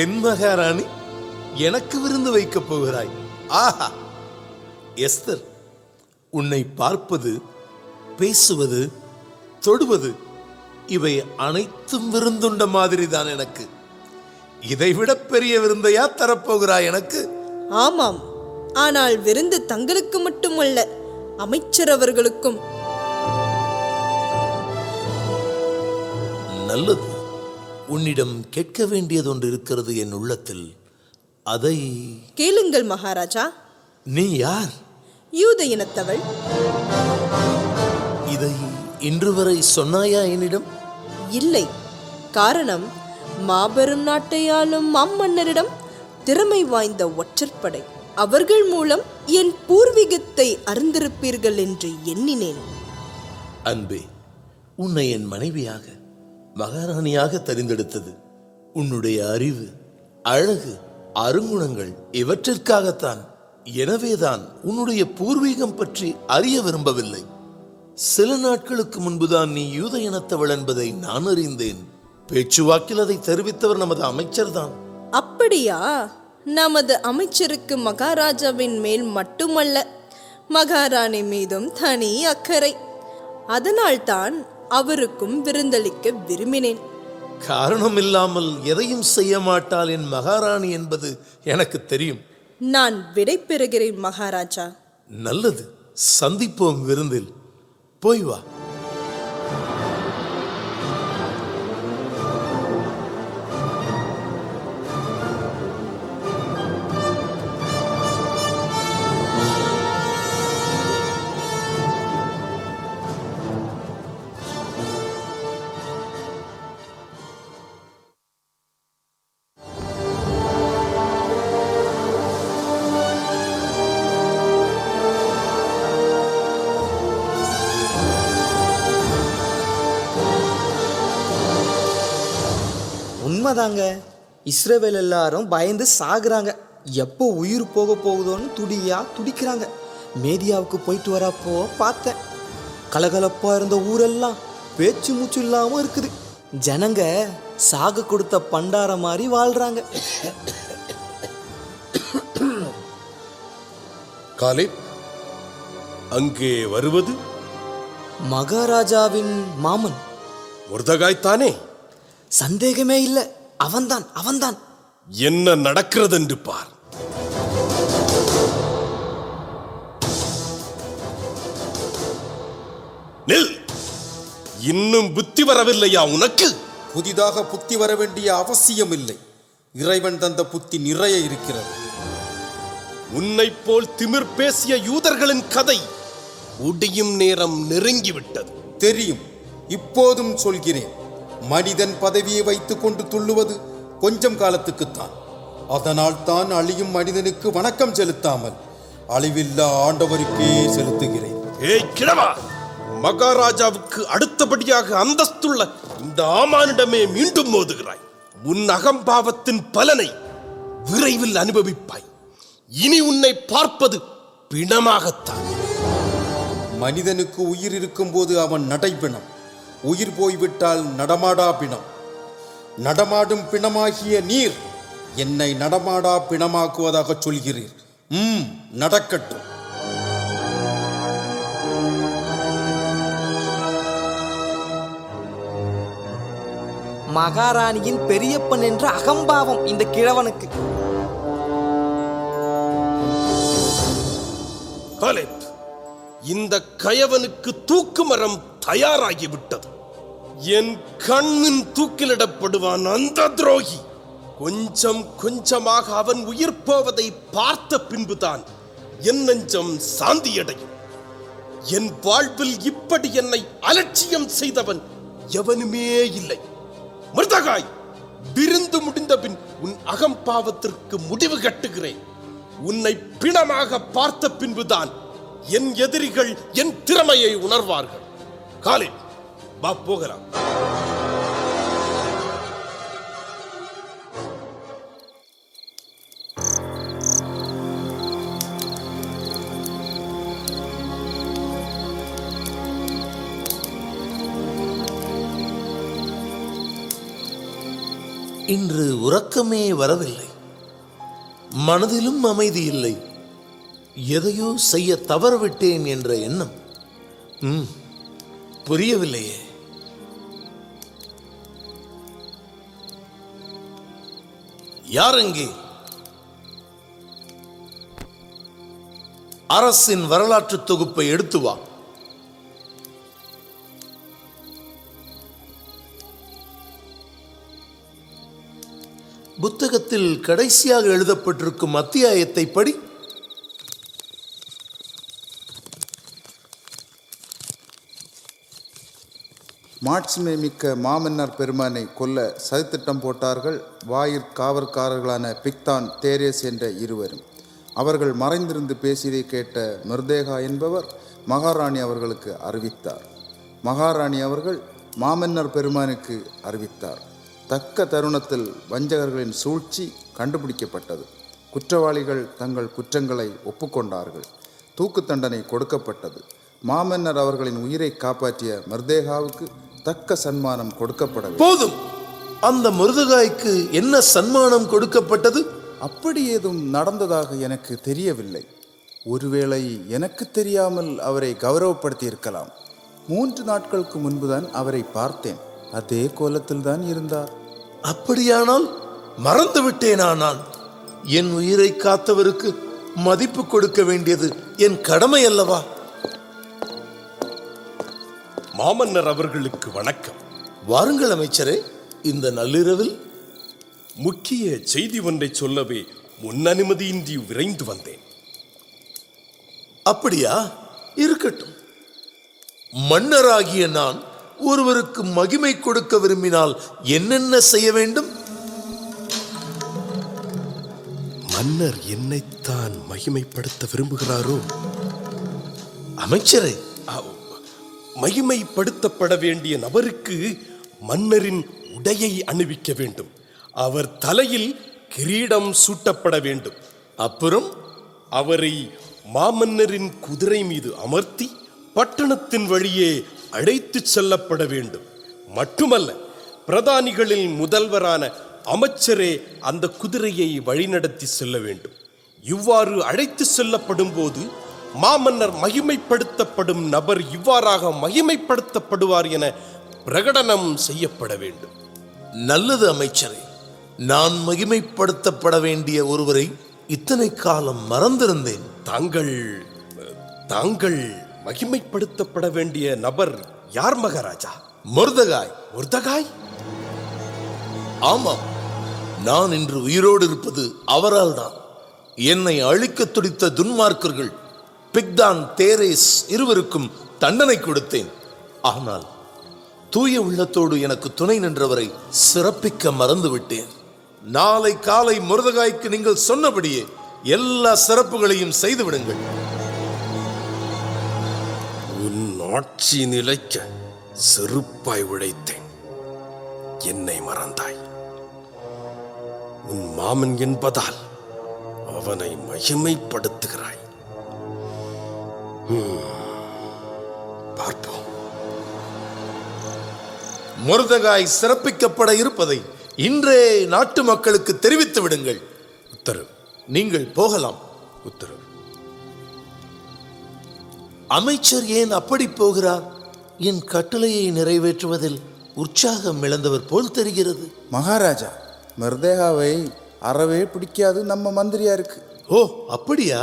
என் மகாராணி, எனக்கு விருந்து வைக்கப் போகிறாய்? ஆஹா! எஸ்தர், உன்னை பார்ப்பது, பேசுவது, தொடுவது, இவை அனைத்தும் விருந்துண்ட மாதிரி தான் எனக்கு. இதைவிட பெரிய விருந்தையா தரப்போகிறாய் எனக்கு? ஆமாம். ஆனால் விருந்து தங்களுக்கு மட்டுமல்ல, அமைச்சர் அவர்களுக்கும். நல்லது. உன்னிடம் கேட்க வேண்டியது ஒன்று இருக்கிறது என் உள்ளத்தில். அதை கேளுங்கள் மகாராஜா. நீ யார்? யூத இனத்தவள். இதை இன்று வரை சொன்னாயா என்னிடம்? இல்லை. காரணம், மாபெரும் நாட்டை ஆளும் மாமன்னரிடம் திறமை வாய்ந்த ஒற்றற்படை. அவர்கள் மூலம் என் பூர்வீகத்தை அறிந்திருப்பீர்கள் என்று எண்ணினேன். அன்பே, உன்னை என் மனைவியாக, மகாராணியாக தெரிந்தெடுத்தது உன்னுடைய அறிவு, அழகு, அருங்குணங்கள் இவற்றிற்காகத்தான். எனவேதான் உன்னுடைய பூர்வீகம் பற்றி அறிய விரும்பவில்லை. சில நாட்களுக்கு முன்புதான் நீ யூத இனத்தவள் என்பதை நான் அறிந்தேன். பேச்சுவாக்கில் அதை தெரிவித்தவர் நமது அமைச்சர் தான். அப்படியா? நமது அமைச்சருக்கு மகாராஜாவின் மேல் மட்டுமல்ல, மகாராணி மீதும் தனி அக்கறை. அதனால்தான் அவருக்கும் விருந்தளிக்க விரும்பினேன். காரணம் இல்லாமல் எதையும் செய்ய மாட்டாள் என் மகாராணி என்பது எனக்கு தெரியும். நான் விடை பெறுகிறேன் மகாராஜா. நல்லது, சந்திப்போம் விருந்தில். போய் வா. உண்மைதாங்க. இஸ்ரவேல் எல்லாரும் பயந்து சாகுறாங்க. எப்போ உயிர் போக போகுதோன்னு துடிக்கிறாங்க. மேதியாவுக்கு போயிட்டு வரப்போ பார்த்தேன். கலகலப்பா இருந்த ஊரெல்லாம் பேச்சு மூச்சு இல்லாம இருக்குது. ஜனங்க சாக கொடுத்த பண்டார மாதிரி வாழ்றாங்க. காலேப், அங்கே வருவது மகாராஜாவின் மாமன். முர்தகாய்த்தானே? சந்தேகமே இல்லை, அவன்தான். என்ன நடக்கிறது என்று பார். நில்! இன்னும் புத்தி வரவில்லையா உனக்கு? புதிதாக புத்தி வர வேண்டிய அவசியம் இல்லை. இறைவன் தந்த புத்தி நிறைய இருக்கிறது. உன்னைப் போல் திமிர் பேசிய யூதர்களின் கதை முடியும் நேரம் நெருங்கிவிட்டது. தெரியும், இப்போதும் சொல்கிறேன். மனிதன் பதவியை வைத்துக் கொண்டு துள்ளுவது கொஞ்சம் காலத்துக்குத்தான். அதனால் தான் அழியும் மனிதனுக்கு வணக்கம் செலுத்தாமல் அழிவில்லா ஆண்டவருக்கே செலுத்துகிறேன். ஏய் கிழவா, மகாராஜாவுக்கு அடுத்தபடியாக அந்தஸ்துள்ள இந்த ஆமானிடமே மீண்டும் மோதுகிறாய். உன் அகம்பாவத்தின் பலனை விரைவில் அனுபவிப்பாய். இனி உன்னை பார்ப்பது பிணமாகத்தான். மனிதனுக்கு உயிர் இருக்கும்போது அவன் நடைபிணம், உயிர் போய்விட்டால் நடமாடா பிணம். நடமாடும் பிணமாகிய நீர் என்னை நடமாடா பிணமாக்குவதாக சொல்கிறீர். நடக்கட்டும். மகாராணியின் பெரியப்பன் என்ற அகம்பாவம் இந்த கிழவனுக்கு. காலேப், இந்த கயவனுக்கு தூக்கு மரம் தயாராகிவிட்டது. என் கண்ணின் தூக்கிலிடப்படுவான் அந்த துரோகி. கொஞ்சம் கொஞ்சமாக அவன் உயிர் போவதை பார்த்த பின்புதான் என் நெஞ்சம் சாந்தியடையும். என் வாழ்வில் இப்படி என்னை அலட்சியம் செய்தவன் எவனுமே இல்லை. மிருதகாய், விருந்து முடிந்த பின் உன் அகம்பாவத்திற்கு முடிவு கட்டுகிறேன். உன்னை பிணமாக பார்த்த பின்புதான் என் எதிரிகள் என் திறமையை உணர்வார்கள். காலை வா, போகலாம். இன்று உறக்கமே வரவில்லை, மனதிலும் அமைதி இல்லை. எதையோ செய்ய தவறவிட்டேன் என்ற எண்ணம் புரியவில்லையே. யாரெங்கே? அரசின் வரலாற்று தொகுப்பை எடுத்து வா. புத்தகத்தில் கடைசியாக எழுதப்பட்டிருக்கும் அத்தியாயத்தை படி. மாட்சிமை மிக்க மாமன்னர் பெருமானை கொல்ல சதித்திட்டம் போட்டார்கள் வாயிற்காவற்காரர்களான பிக்தான், தேரேஸ் என்ற இருவரும். அவர்கள் மறைந்திருந்து பேசியதை கேட்ட மிர்தேகா என்பவர் மகாராணி அவர்களுக்கு அறிவித்தார். மகாராணி அவர்கள் மாமன்னர் பெருமானுக்கு அறிவித்தார். தக்க தருணத்தில் வஞ்சகர்களின் சூழ்ச்சி கண்டுபிடிக்கப்பட்டது. குற்றவாளிகள் தங்கள் குற்றங்களை ஒப்புக்கொண்டார்கள். தூக்கு தண்டனை கொடுக்கப்பட்டது. மாமன்னர் அவர்களின் உயிரை காப்பாற்றிய மிர்தேகாவுக்கு தக்க சன்மானம் கொடுக்கப்படவில்லை. போதும், அந்த மிருதகாய்க்கு என்ன சன்மானம் கொடுக்கப்பட்டது? அப்படி ஏதும் நடந்ததாக எனக்கு தெரியவில்லை. ஒருவேளை எனக்கு தெரியாமல் அவரை கௌரவப்படுத்தி இருக்கலாம். 3 நாட்களுக்கு முன்புதான் அவரை பார்த்தேன். அதே கோலத்தில் தான் இருந்தார். அப்படியானால் மறந்து விட்டேனா? நான் என் உயிரை காத்தவருக்கு மதிப்பு கொடுக்க வேண்டியது என் கடமை அல்லவா? மாமன்னர் அவர்களுக்கு வணக்கம். வாருங்கள் அமைச்சரே. இந்த நள்ளிரவில் முக்கிய செய்தி ஒன்றை சொல்லவே முன் அனுமதியின்றி விரைந்து வந்தேன். அப்படியா? இருக்கட்டும். மன்னராகிய நான் ஒருவருக்கு மகிமை கொடுக்க விரும்பினால் என்னென்ன செய்ய வேண்டும்? மன்னர் என்னைத்தான் மகிமைப்படுத்த விரும்புகிறாரோ? அமைச்சரே, மகிமைப்படுத்தப்பட வேண்டிய நபருக்கு மன்னரின் உடையை அணிவிக்க வேண்டும். அவர் தலையில் கிரீடம் சூட்டப்பட வேண்டும். அப்புறம் அவரை மாமன்னரின் குதிரை மீது அமர்த்தி பட்டணத்தின் வழியே அழைத்துச் செல்லப்பட வேண்டும். மட்டுமல்ல, பிரதானிகளில் முதல்வரான அமைச்சரே அந்த குதிரையை வழிநடத்தி செல்ல வேண்டும். இவ்வாறு அழைத்து செல்லப்படும் போது மாமன்னர் மகிமைப்படுத்தப்படும் நபர் இவ்வாறாக மகிமைப்படுத்தப்படுவார் என பிரகடனம் செய்யப்பட வேண்டும். நல்லது அமைச்சரே. நான் மகிமைப்படுத்தப்பட வேண்டிய ஒருவரை இத்தனை காலம் மறந்திருந்தேன். தாங்கள் மகிமைப்படுத்தப்பட வேண்டிய நபர் யார் மகாராஜா? மொர்தகாய். மொர்தகாய்? ஆமாம், நான் இன்று உயிரோடு இருப்பது அவரால் தான். என்னை அழிக்க துடித்த துன்மார்க்கர்கள் பிக்தான், தேரேஸ் இருவருக்கும் தண்டனை கொடுத்தேன். ஆனால் தூய உள்ளத்தோடு எனக்கு துணை நின்றவரை சிறப்பிக்க மறந்துவிட்டேன். நாளை காலை மொர்தகாய்க்கு நீங்கள் சொன்னபடியே எல்லா சிறப்புகளையும் செய்து விடுங்கள். உன் ஆட்சி நிலைக்க செருப்பாய் உழைத்தேன், என்னை மறந்தாய். உன் மாமன் என்பதால் அவனை மகிமைப்படுத்துகிறாய். பார்ப்போம். மொர்தகாய் சிறப்பிக்கப்பட இருப்பதை இன்றே நாட்டு மக்களுக்கு தெரிவித்து விடுங்கள். உத்தரவு. நீங்கள் போகலாம். உத்தரவு. அமைச்சர் ஏன் அப்படி போகிறார்? என் கட்டளையை நிறைவேற்றுவதில் உற்சாகம் இழந்தவர் போல் தெரிகிறது. மகாராஜா, மர்தேகாவை அறவே பிடிக்காது நம்ம மந்திரியாருக்கு. ஓ, அப்படியா?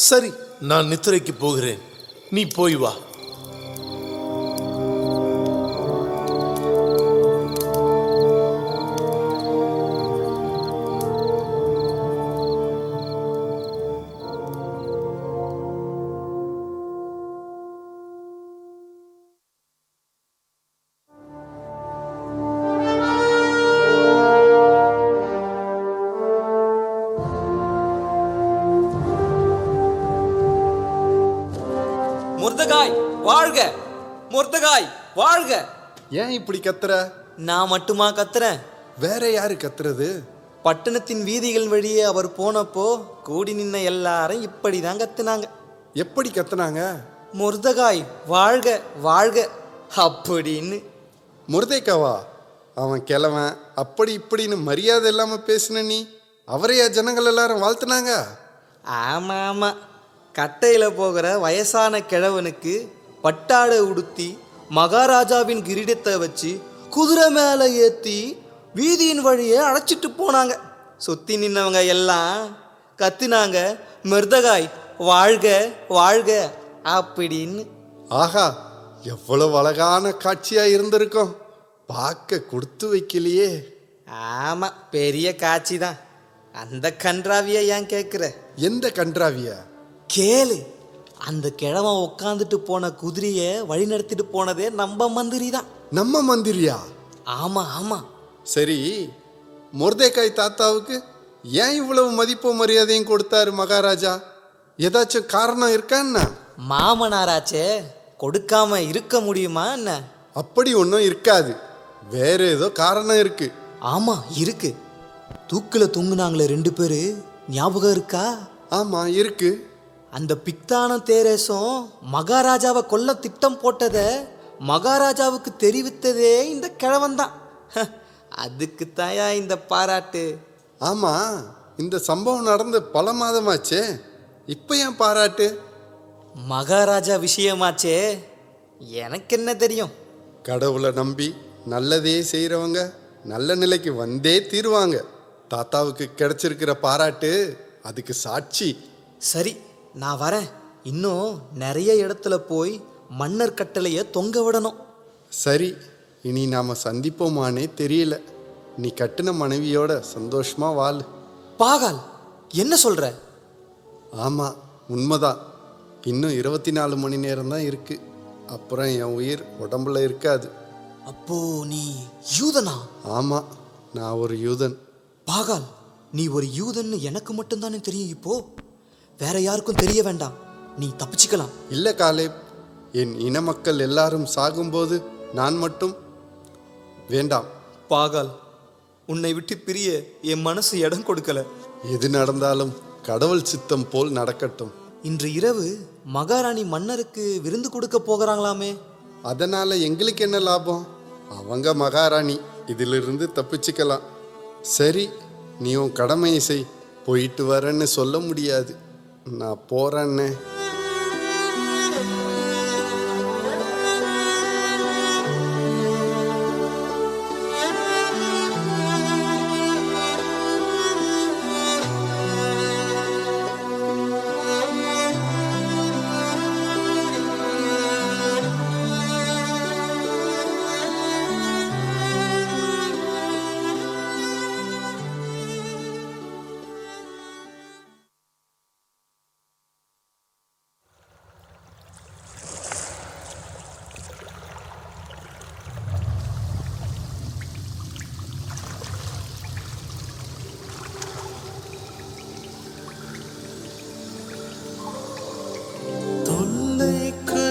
சரி, நான் நித்திரைக்கு போகிறேன். நீ போய் வா. மொர்தகாய் வாழ்க! மொர்தகாய் வாழ்க! ஏன் இப்படி கத்துற? நான் மட்டுமா கத்துறேன்? வேற யாரு கத்துறது? பட்டணத்தின் வீதிகள் வழியே அவர் போனப்போ கூடி நின்ன எல்லாரும் இப்படிதான் கத்துனாங்க. எப்படி கத்துனாங்க? மொர்தகாய் வாழ்க வாழ்க அப்படின்னு. முர்தேகாவா? அவன் கிழவன், அப்படி இப்படின்னு மரியாதை இல்லாம பேசின நீ அவரையா ஜனங்கள் எல்லாரும் வாழ்த்துனாங்க? ஆமா ஆமா, கட்டையில போகிற வயசான கிழவனுக்கு பட்டாடை உடுத்தி மகாராஜாவின் கிரீடத்தை வச்சு குதிரை மேல ஏத்தி வீதியின் வழியே அழைச்சிட்டு போனாங்க. சுத்தி நின்னவங்க எல்லாம் கத்தினாங்க, மொர்தகாய் வாழ்க வாழ்க அப்படின்னு. ஆஹா, எவ்வளவு அழகான காட்சியா இருந்திருக்கும். பார்க்க கொடுத்து வைக்கலையே. ஆமா, பெரிய காட்சி தான். அந்த கன்றாவிய ஏன் கேட்குற? எந்த கன்றாவியா? கேளு. அந்த கிழவன் உட்காந்துட்டு போன குதிரைய வழி நடத்திட்டு போனதே நம்ம மந்திரி தான். நம்ம மந்திரியா? ஆமா ஆமா. சரி, மொர்தேகாய் தாத்தாவுக்கு ஏன் இவ்வளவு மதிப்பு மரியாதையும் கொடுத்தாரு மகாராஜா? ஏதாச்சும் காரணம் இருக்கா என்ன? மாமனாராச்சே, கொடுக்காம இருக்க முடியுமா என்ன? அப்படி ஒன்றும் இருக்காது, வேற ஏதோ காரணம் இருக்கு. ஆமா இருக்கு. தூக்குல தொங்குனாங்களே 2 பேரு, ஞாபகம் இருக்கா? ஆமா இருக்கு. அந்த பிக்தான தேரேசும் மகாராஜாவை கொல்ல திட்டம் போட்டத மகாராஜாவுக்கு தெரிவித்ததே இந்த கிழவன் தான். அதுக்கு தாயா இந்த பாராட்டு. ஆமா, இந்த சம்பவம் நடந்து பல மாதமாச்சே, இப்ப ஏன் பாராட்டு? மகாராஜா விஷயமாச்சே, எனக்கு என்ன தெரியும்? கடவுளை நம்பி நல்லதே செய்கிறவங்க நல்ல நிலைக்கு வந்தே தீருவாங்க. தாத்தாவுக்கு கிடைச்சிருக்கிற பாராட்டு அதுக்கு சாட்சி. சரி, நான் வரேன். இன்னும் நிறைய இடத்துல போய் மன்னர் கட்டளையை தொங்க விடணும். சரி, இனி நாம சந்திப்போமானே தெரியல. நீ கட்டின மனைவியோட சந்தோஷமா வாழு. பாகால், என்ன சொல்ற? ஆமா, உண்மைதான். இன்னும் 24 மணி நேரம் தான் இருக்கு. அப்புறம் என் உயிர் உடம்புல இருக்காது. அப்போ நீ யூதனா? ஆமா, நான் ஒரு யூதன். பாகால், நீ ஒரு யூதன்னு எனக்கு மட்டும்தானே தெரியும். இப்போ வேற யாருக்கும் தெரிய வேண்டாம், நீ தப்பிச்சுக்கலாம். இல்ல காலேப், என் இன மக்கள் எல்லாரும் சாகும்போது நான் மட்டும் வேண்டாம். பாகால், உன்னை விட்டு பிரிய என் மனசு இடம் கொடுக்கல. எது நடந்தாலும் கடவுள் சித்தம் போல் நடக்கட்டும். இன்று இரவு மகாராணி மன்னருக்கு விருந்து கொடுக்க போகிறாங்களாமே. அதனால எங்களுக்கு என்ன லாபம்? அவங்க மகாராணி, இதிலிருந்து தப்பிச்சுக்கலாம். சரி, நீ உன் கடமையை செய். போயிட்டு வரேன்னு சொல்ல முடியாது. நான் போறேன்னு.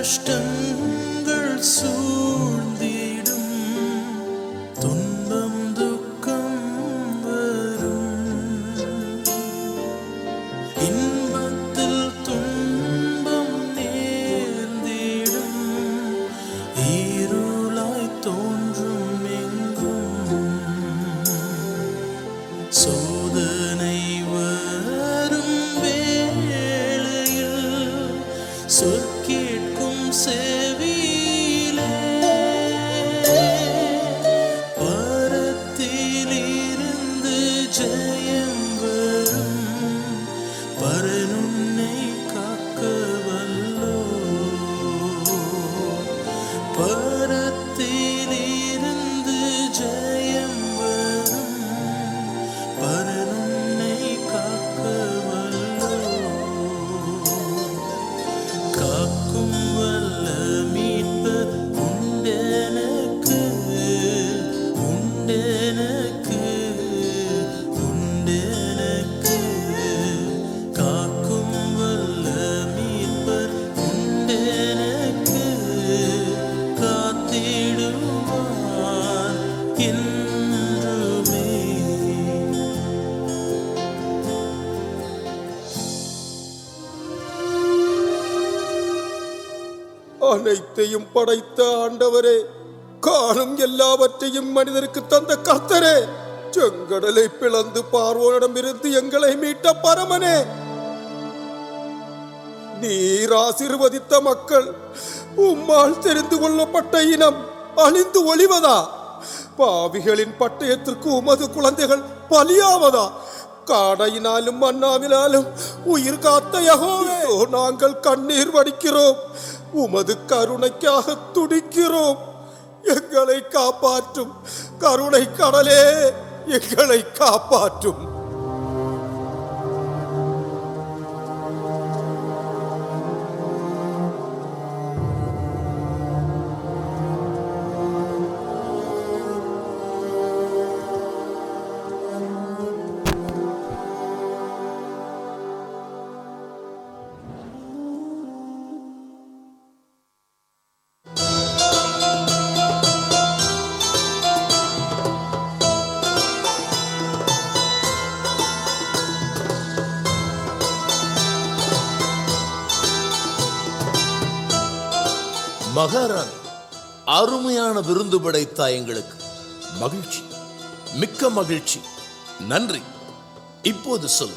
கஷ்டங்கள் சூழ்ந்திடும், துன்பம் துக்கம் வரும், இன்பத்தில் துன்பம் நேர்ந்திடும், இருளாய் தோன்றும் எங்கும், சோதனை வரும் வேளையில் சொற்கேட்கும் செவியிலே, பரத்திலிருந்து ஜெயம் வரும், பரனுன்னை காக்க வல்லோ, பரத்திலிருந்து ஜெயம் வரும், பரனுன்னை காக்க வல்லோ, காக்கும் வல்ல மீட்பர் உண்டெனக்கு, உண்டெனக்கு, உண்டெனக்கு, காக்கும் வல்ல மீட்பர் உண்டெனக்கு, காத்திடுவார் என்றுமே. அனைத்தையும் படைத்த ஆண்டவரே, காணும் எல்லாவற்றையும் மனிதருக்கு தந்த கர்த்தரே, செங்கடலை பிளந்து பார்வோனிடமிருந்து எங்களை மீட்ட பரமனே, நீர் ஆசீர்வதித்த மக்கள், உம்மால் தெரிந்து கொள்ளப்பட்ட இனம் அழிந்து ஒளிவதா? பாவிகளின் பட்டயத்திற்கு உமது குழந்தைகள் பலியாவதா? காடையினாலும் மன்னாவினாலும் உயிர் காத்த யெகோவா, நாங்கள் கண்ணீர் வடிக்கிறோம், உமது கருணைக்காக துடிக்கிறோம். எங்களை காப்பாற்றும் கருணை கடலே, எங்களை காப்பாற்றும். மகாராணி, அருமையான விருந்து படைத்தாய் எங்களுக்கு. மகிழ்ச்சி, மிக்க மகிழ்ச்சி. நன்றி. இப்போது சொல்,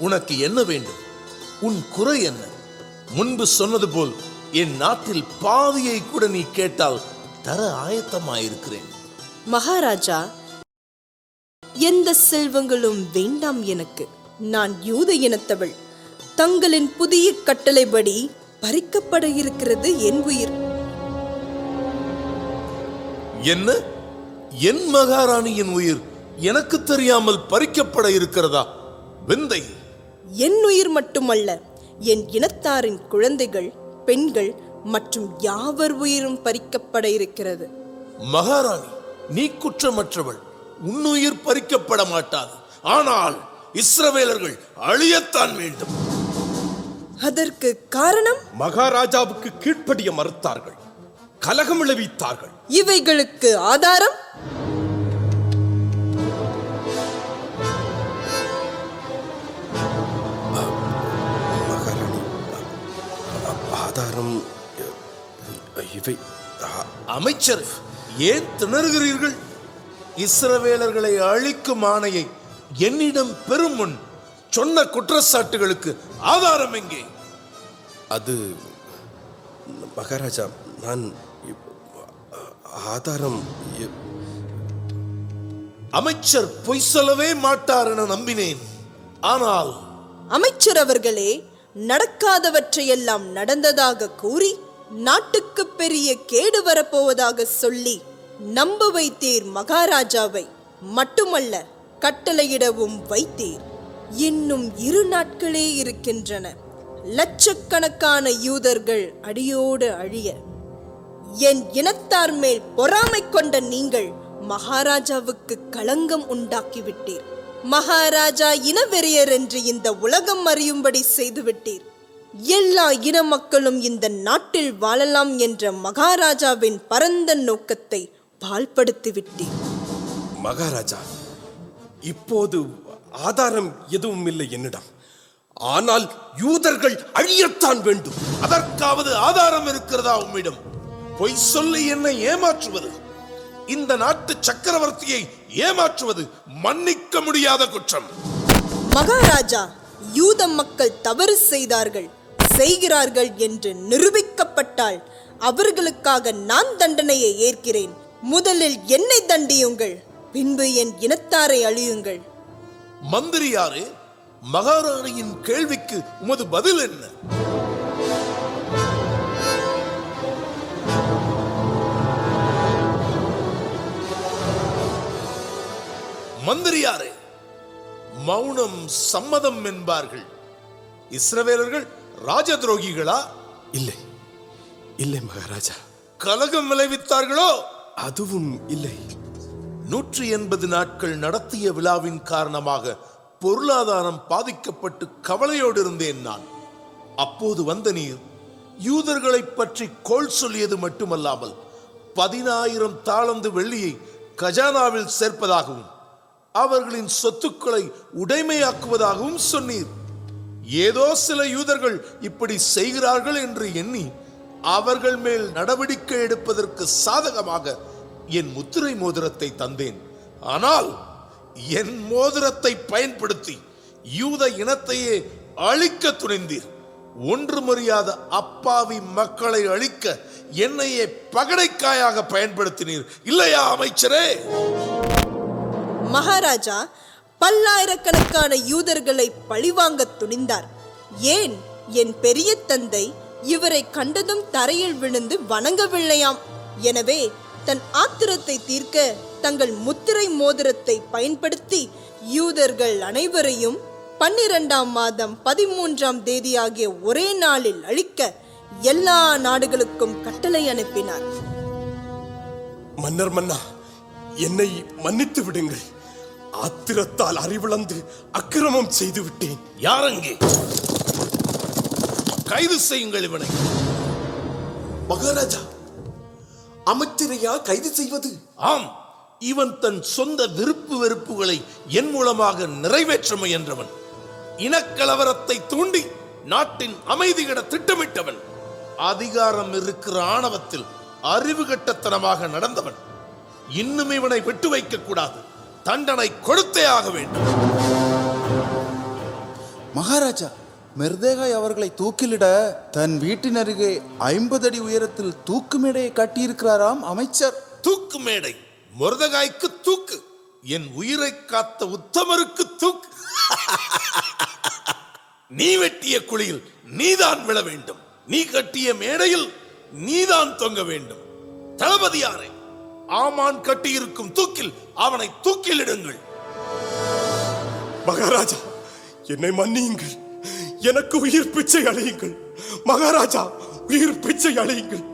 உனக்கு என்ன வேண்டும்? உன் குறை என்ன? முன்பு சொன்னது போல் என் நாட்டில் பாதியை கூட நீ கேட்டால் தர ஆயத்தமாயிருக்கிறேன். மகாராஜா, எந்த செல்வங்களும் வேண்டாம் எனக்கு. நான் யூத இனத்தவள். தங்களின் புதிய கட்டளைப்படி பறிக்கப்பட இருக்கிறது என் உயிர். என்ன? என் மகாராணியின் உயிர் எனக்கு தெரியாமல் பறிக்கப்பட இருக்கிறதா? விந்தை! என் உயிர் மட்டுமல்ல, என் இனத்தாரின் குழந்தைகள், பெண்கள் மற்றும் யாவர் உயிரும் பறிக்கப்பட இருக்கிறது. மகாராணி, நீ குற்றமற்றவள். உன்னுயிர் பறிக்கப்பட மாட்டாது. ஆனால் இஸ்ரவேலர்கள் அழியத்தான் வேண்டும். அதற்கு காரணம்? மகாராஜாவுக்கு கீழ்ப்படிய மறுத்தார்கள், கலகம் விளைவித்தார்கள். இவைகளுக்கு ஆதாரம்? மகாராணி, ஆதாரம் இவை. அமைச்சர், ஏன் திணறுகிறீர்கள்? இஸ்ரவேலர்களை அழிக்கும் ஆணையை என்னிடம் பெறும் முன் சொன்ன குற்றச்சாட்டுகளுக்கு ஆதாரம் எங்கே? அது மகாராஜா, நான் ஆதாரம். அமைச்சர் பொய் சொல்லவே மாட்டார் என நம்பினேன். ஆனால் அமைச்சர் அவர்களே, நடக்காதவற்றையெல்லாம் நடந்ததாக கூறி நாட்டுக்கு பெரிய கேடு வரப்போவதாக சொல்லி நம்ப வைத்தீர் மகாராஜாவை. மட்டுமல்ல, கட்டளையிடவும் வைத்தீர். இன்னும் 2 நாட்களே இருக்கின்றன. லட்சக்கணக்கான யூதர்கள் அடியோடு அழிய. என் இனத்தார் மேல் பொறாமை கொண்ட நீங்கள் மகாராஜாவுக்கு களங்கம் உண்டாக்கிவிட்டீர். மகாராஜா இனவெறியர் என்று இந்த உலகம் அறியும்படி செய்துவிட்டீர். எல்லா இன மக்களும் இந்த நாட்டில் வாழலாம் என்ற மகாராஜாவின் பரந்த நோக்கத்தை பாழ்படுத்திவிட்டேன். மகாராஜா, இப்போது ஆதாரம் எதுவும் இல்லை என்னிடம். ஆனால் யூதர்கள் அழியத்தான் வேண்டும். அதற்காவது ஆதாரம் இருக்கிறதா உம்மிடம்? பொய் சொல்லி என்னை ஏமாற்றுவது, இந்த நாட்டு சக்கரவர்த்தியை ஏமாற்றுவது மன்னிக்க முடியாத குற்றம். மகாராஜா, யூத மக்கள் தவறு செய்கிறார்கள் என்று நிரூபிக்கப்பட்டால் அவர்களுக்காக நான் தண்டனையை ஏற்கிறேன். முதலில் என்னை தண்டியுங்கள், பின்பு என் இனத்தாரை அழியுங்கள். மந்திரியாரே, மகாராணியின் கேள்விக்கு உமது பதில் என்ன? மந்திரியாரே, மௌனம் சம்மதம் என்பார்கள். இஸ்ரவேலர்கள் ராஜ துரோகிகளா? இல்லை, இல்லை மகாராஜா. கலகம் விளைவித்தார்களோ? அதுவும் இல்லை. 180 நாட்கள் நடத்திய விழாவின் காரணமாக பொருளாதாரம் பாதிக்கப்பட்டு கவலையோடு இருந்தேன் நான். அப்போது வந்த நீர் யூதர்களை பற்றி கோள் சொல்லியது மட்டுமல்லாமல் 10,000 தாலந்து வெள்ளியை கஜானாவில் சேர்ப்பதாகவும் அவர்களின் சொத்துக்களை உடைமையாக்குவதாகவும் சொன்னீர். ஏதோ சில யூதர்கள் இப்படி செய்கிறார்கள் என்று எண்ணி அவர்கள் மேல் நடவடிக்கை எடுப்பதற்கு சாதகமாக என் முத்திரை மோதிரத்தை தந்தேன். ஆனால் என் மோதிரத்தை பயன்படுத்தி யூத இனத்தையே அழிக்க துணிந்தீர். ஒன்றுமறியாத அப்பாவி மக்களை அழிக்க என்னையே பகடைக்காயாக பயன்படுத்தினீர் இல்லையா அமைச்சரே? மகாராஜா, பல்லாயிரக்கணக்கான யூதர்களை பழிவாங்க துணிந்தார். ஏன், என் பெரிய தந்தை இவரை கண்டதும் தரையில் விழுந்து வணங்கவில்லையாம். எனவே தன் ஆத்திரத்தை தீர்க்க தங்கள் முத்திரை மோதிரத்தை பயன்படுத்தி யூதர்கள் அனைவரையும் 12ஆம் மாதம் 13ஆம் தேதி ஆகிய ஒரே நாளில் அழிக்க எல்லா நாடுகளுக்கும் கட்டளை அனுப்பினார். மன்னர் மன்னா, என்னை மன்னித்து விடுங்கள். ஆத்திரத்தால் அறிவிழந்து அக்கிரமம் செய்து விட்டேன். யாரங்கே? கைது செய்யுங்கள் இவனை. மகாராஜா, அமைச்சரையா கைது செய்வது? ஆம், இவன் தன் சொந்த விருப்பு வெறுப்புகளை என் மூலமாக நிறைவேற்ற முயன்றவன். இனக்கலவரத்தை தூண்டி நாட்டின் அமைதி கெட திட்டமிட்டவன். அதிகாரம் இருக்கிற ஆணவத்தில் அறிவு கட்டத்தனமாக நடந்தவன். இன்னும் இவனை விட்டு வைக்க கூடாது. தண்டனை கொடுத்தே ஆக வேண்டும். மகாராஜா, மெர்தேகாய் அவர்களை தூக்கிலிட தன் வீட்டின் அருகே 50 அடி உயரத்தில் தூக்கு மேடையை கட்டியிருக்கிறாராம் அமைச்சர். தூக்கு மேடை? மொர்தகாய்க்கு தூக்கு? என் உயிரை காத்த உத்தமருக்கு தூக்கு? நீ வெட்டிய குழியில் நீதான் விழ வேண்டும். நீ கட்டிய மேடையில் நீதான் தொங்க வேண்டும். தளபதியாரே, ஆமான் கட்டியிருக்கும் தூக்கில் அவனை தூக்கிலிடுங்கள். மகாராஜா, என்னை மன்னியுங்கள். எனக்கு உயிர் பிச்சை அழியுங்கள். மகாராஜா, உயிர் பிச்சை அழியுங்கள்.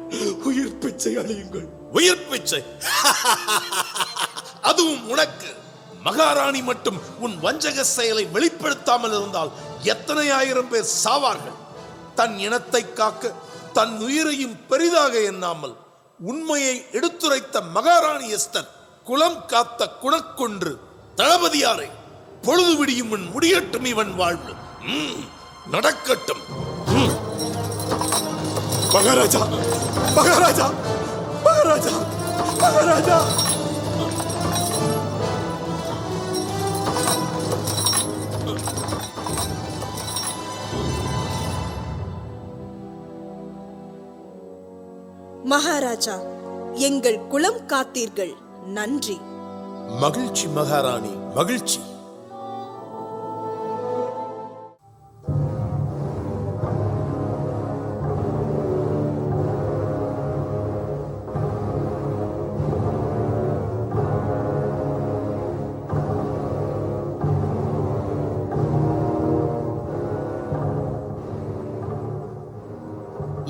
உயிர் பிச்சை அழியுங்கள். உயிர் பிச்சை? அதுவும் உனக்கு? மகாராணி மட்டும் உன் வஞ்சக செயலை வெளிப்படுத்தாமல் இருந்தால் எத்தனை ஆயிரம் பேர் சாவார்கள். தன் இனத்தை காக்க தன் உயிரையும் பெரிதாக எண்ணாமல் உண்மையை எடுத்துரைத்த மகாராணி எஸ்தர் குலம் காத்த குணக்கொன்று. தளபதியாரை, பொழுது விடியும் முன் முடியட்டும் இவன் வாழ்வு. நடக்கட்டும். மகாராஜா, மகாராஜா, மகாராஜா, மகாராஜா. மகாராஜா, எங்கள் குலம் காத்தீர்கள், நன்றி. மகிழ்ச்சி மகாராணி, மகிழ்ச்சி.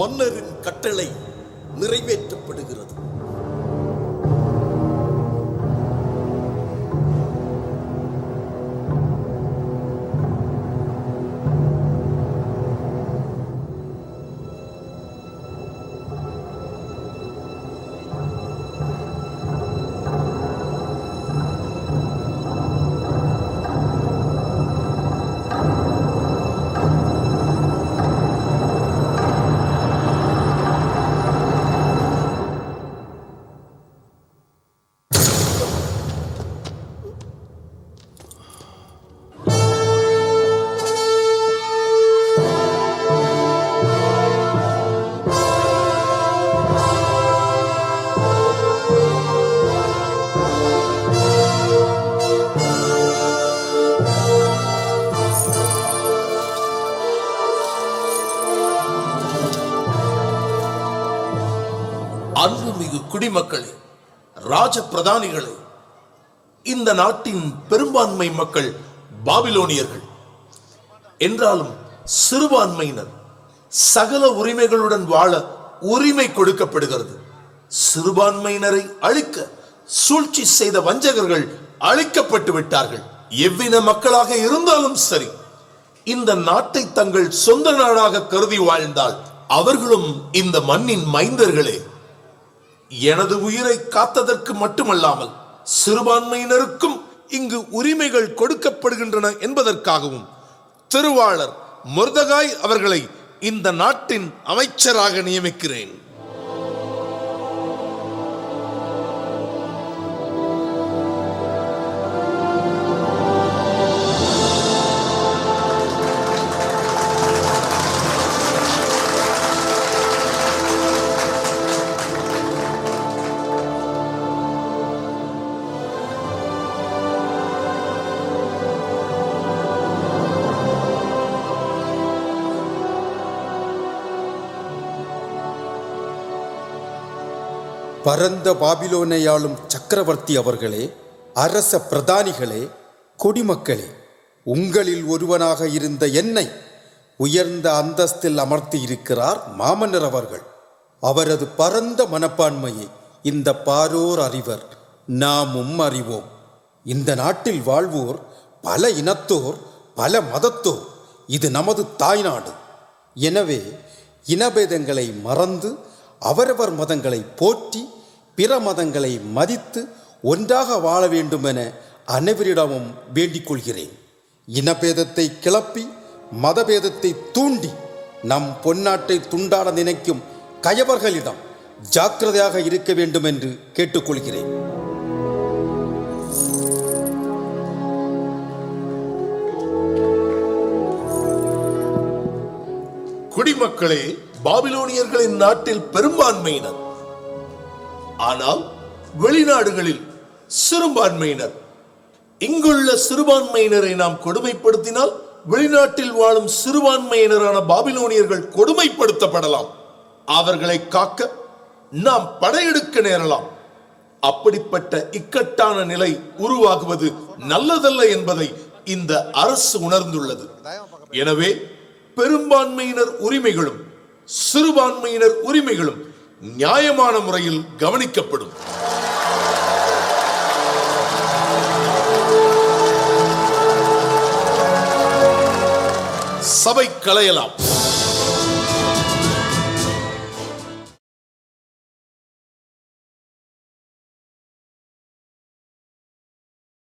மன்னரின் கட்டளை நிறைவேற்றப்படுகிறது. குடிமக்களே, ராஜ பிரதானிகளே, இந்த நாட்டின் பெரும்பான்மை மக்கள் பாபிலோனியர்கள் என்றாலும் சிறுபான்மையினர் சகல உரிமைகளுடன் வாழ உரிமை கொடுக்கப்படுகிறது. சிறுபான்மையினரை அழிக்க சூழ்ச்சி செய்த வஞ்சகர்கள் அழிக்கப்பட்டு விட்டார்கள். எவ்வின மக்களாக இருந்தாலும் சரி, இந்த நாட்டை தங்கள் சொந்த நாடாக கருதி வாழ்ந்தால் அவர்களும் இந்த மண்ணின் மைந்தர்களே. எனது உயிரை காத்ததற்கு மட்டுமல்லாமல் சிறுபான்மையினருக்கும் இங்கு உரிமைகள் கொடுக்கப்படுகின்றன என்பதற்காகவும் திருவாளர் மொர்தகாய் அவர்களை இந்த நாட்டின் அமைச்சராக நியமிக்கிறேன். பரந்த பாபிலோனையாளும் சக்கரவர்த்தி அவர்களே, அரச பிரதானிகளே, குடிமக்களே, உங்களில் ஒருவனாக இருந்த என்னை உயர்ந்த அந்தஸ்தில் அமர்த்தி இருக்கிறார் மாமன்னர் அவர்கள். அவரது பரந்த மனப்பான்மையை இந்த பாரோர் அறிவர், நாமும் அறிவோம். இந்த நாட்டில் வாழ்வோர் பல இனத்தோர், பல மதத்தோர். இது நமது தாய்நாடு. எனவே இனபேதங்களை மறந்து அவரவர் மதங்களை போற்றி பிற மதங்களை மதித்து ஒன்றாக வாழ வேண்டுமென அனைவரிடமும் வேண்டிக் கொள்கிறேன். இனபேதத்தை கிளப்பி மதபேதத்தை தூண்டி நம் பொன்னாட்டை துண்டாட நினைக்கும் கயவர்களிடம் ஜாக்கிரதையாக இருக்க வேண்டும் என்று கேட்டுக்கொள்கிறேன். குடிமக்களே, பாபிலோனியர்களின் நாட்டில் பெரும்பான்மையினர், ஆனால் வெளிநாடுகளில் சிறுபான்மையினர். இங்குள்ள சிறுபான்மையினரை நாம் கொடுமைப்படுத்தினால் வெளிநாட்டில் வாழும் சிறுபான்மையினரான பாபிலோனியர்கள் கொடுமைப்படுத்தப்படலாம். அவர்களை காக்க நாம் படையெடுக்க நேரலாம். அப்படிப்பட்ட இக்கட்டான நிலை உருவாகுவது நல்லதல்ல என்பதை இந்த அரசு உணர்ந்துள்ளது. எனவே பெரும்பான்மையினர் உரிமைகளும் சிறுபான்மையினர் உரிமைகளும் நியாயமான முறையில் கவனிக்கப்படும். சபை கலையலாம்.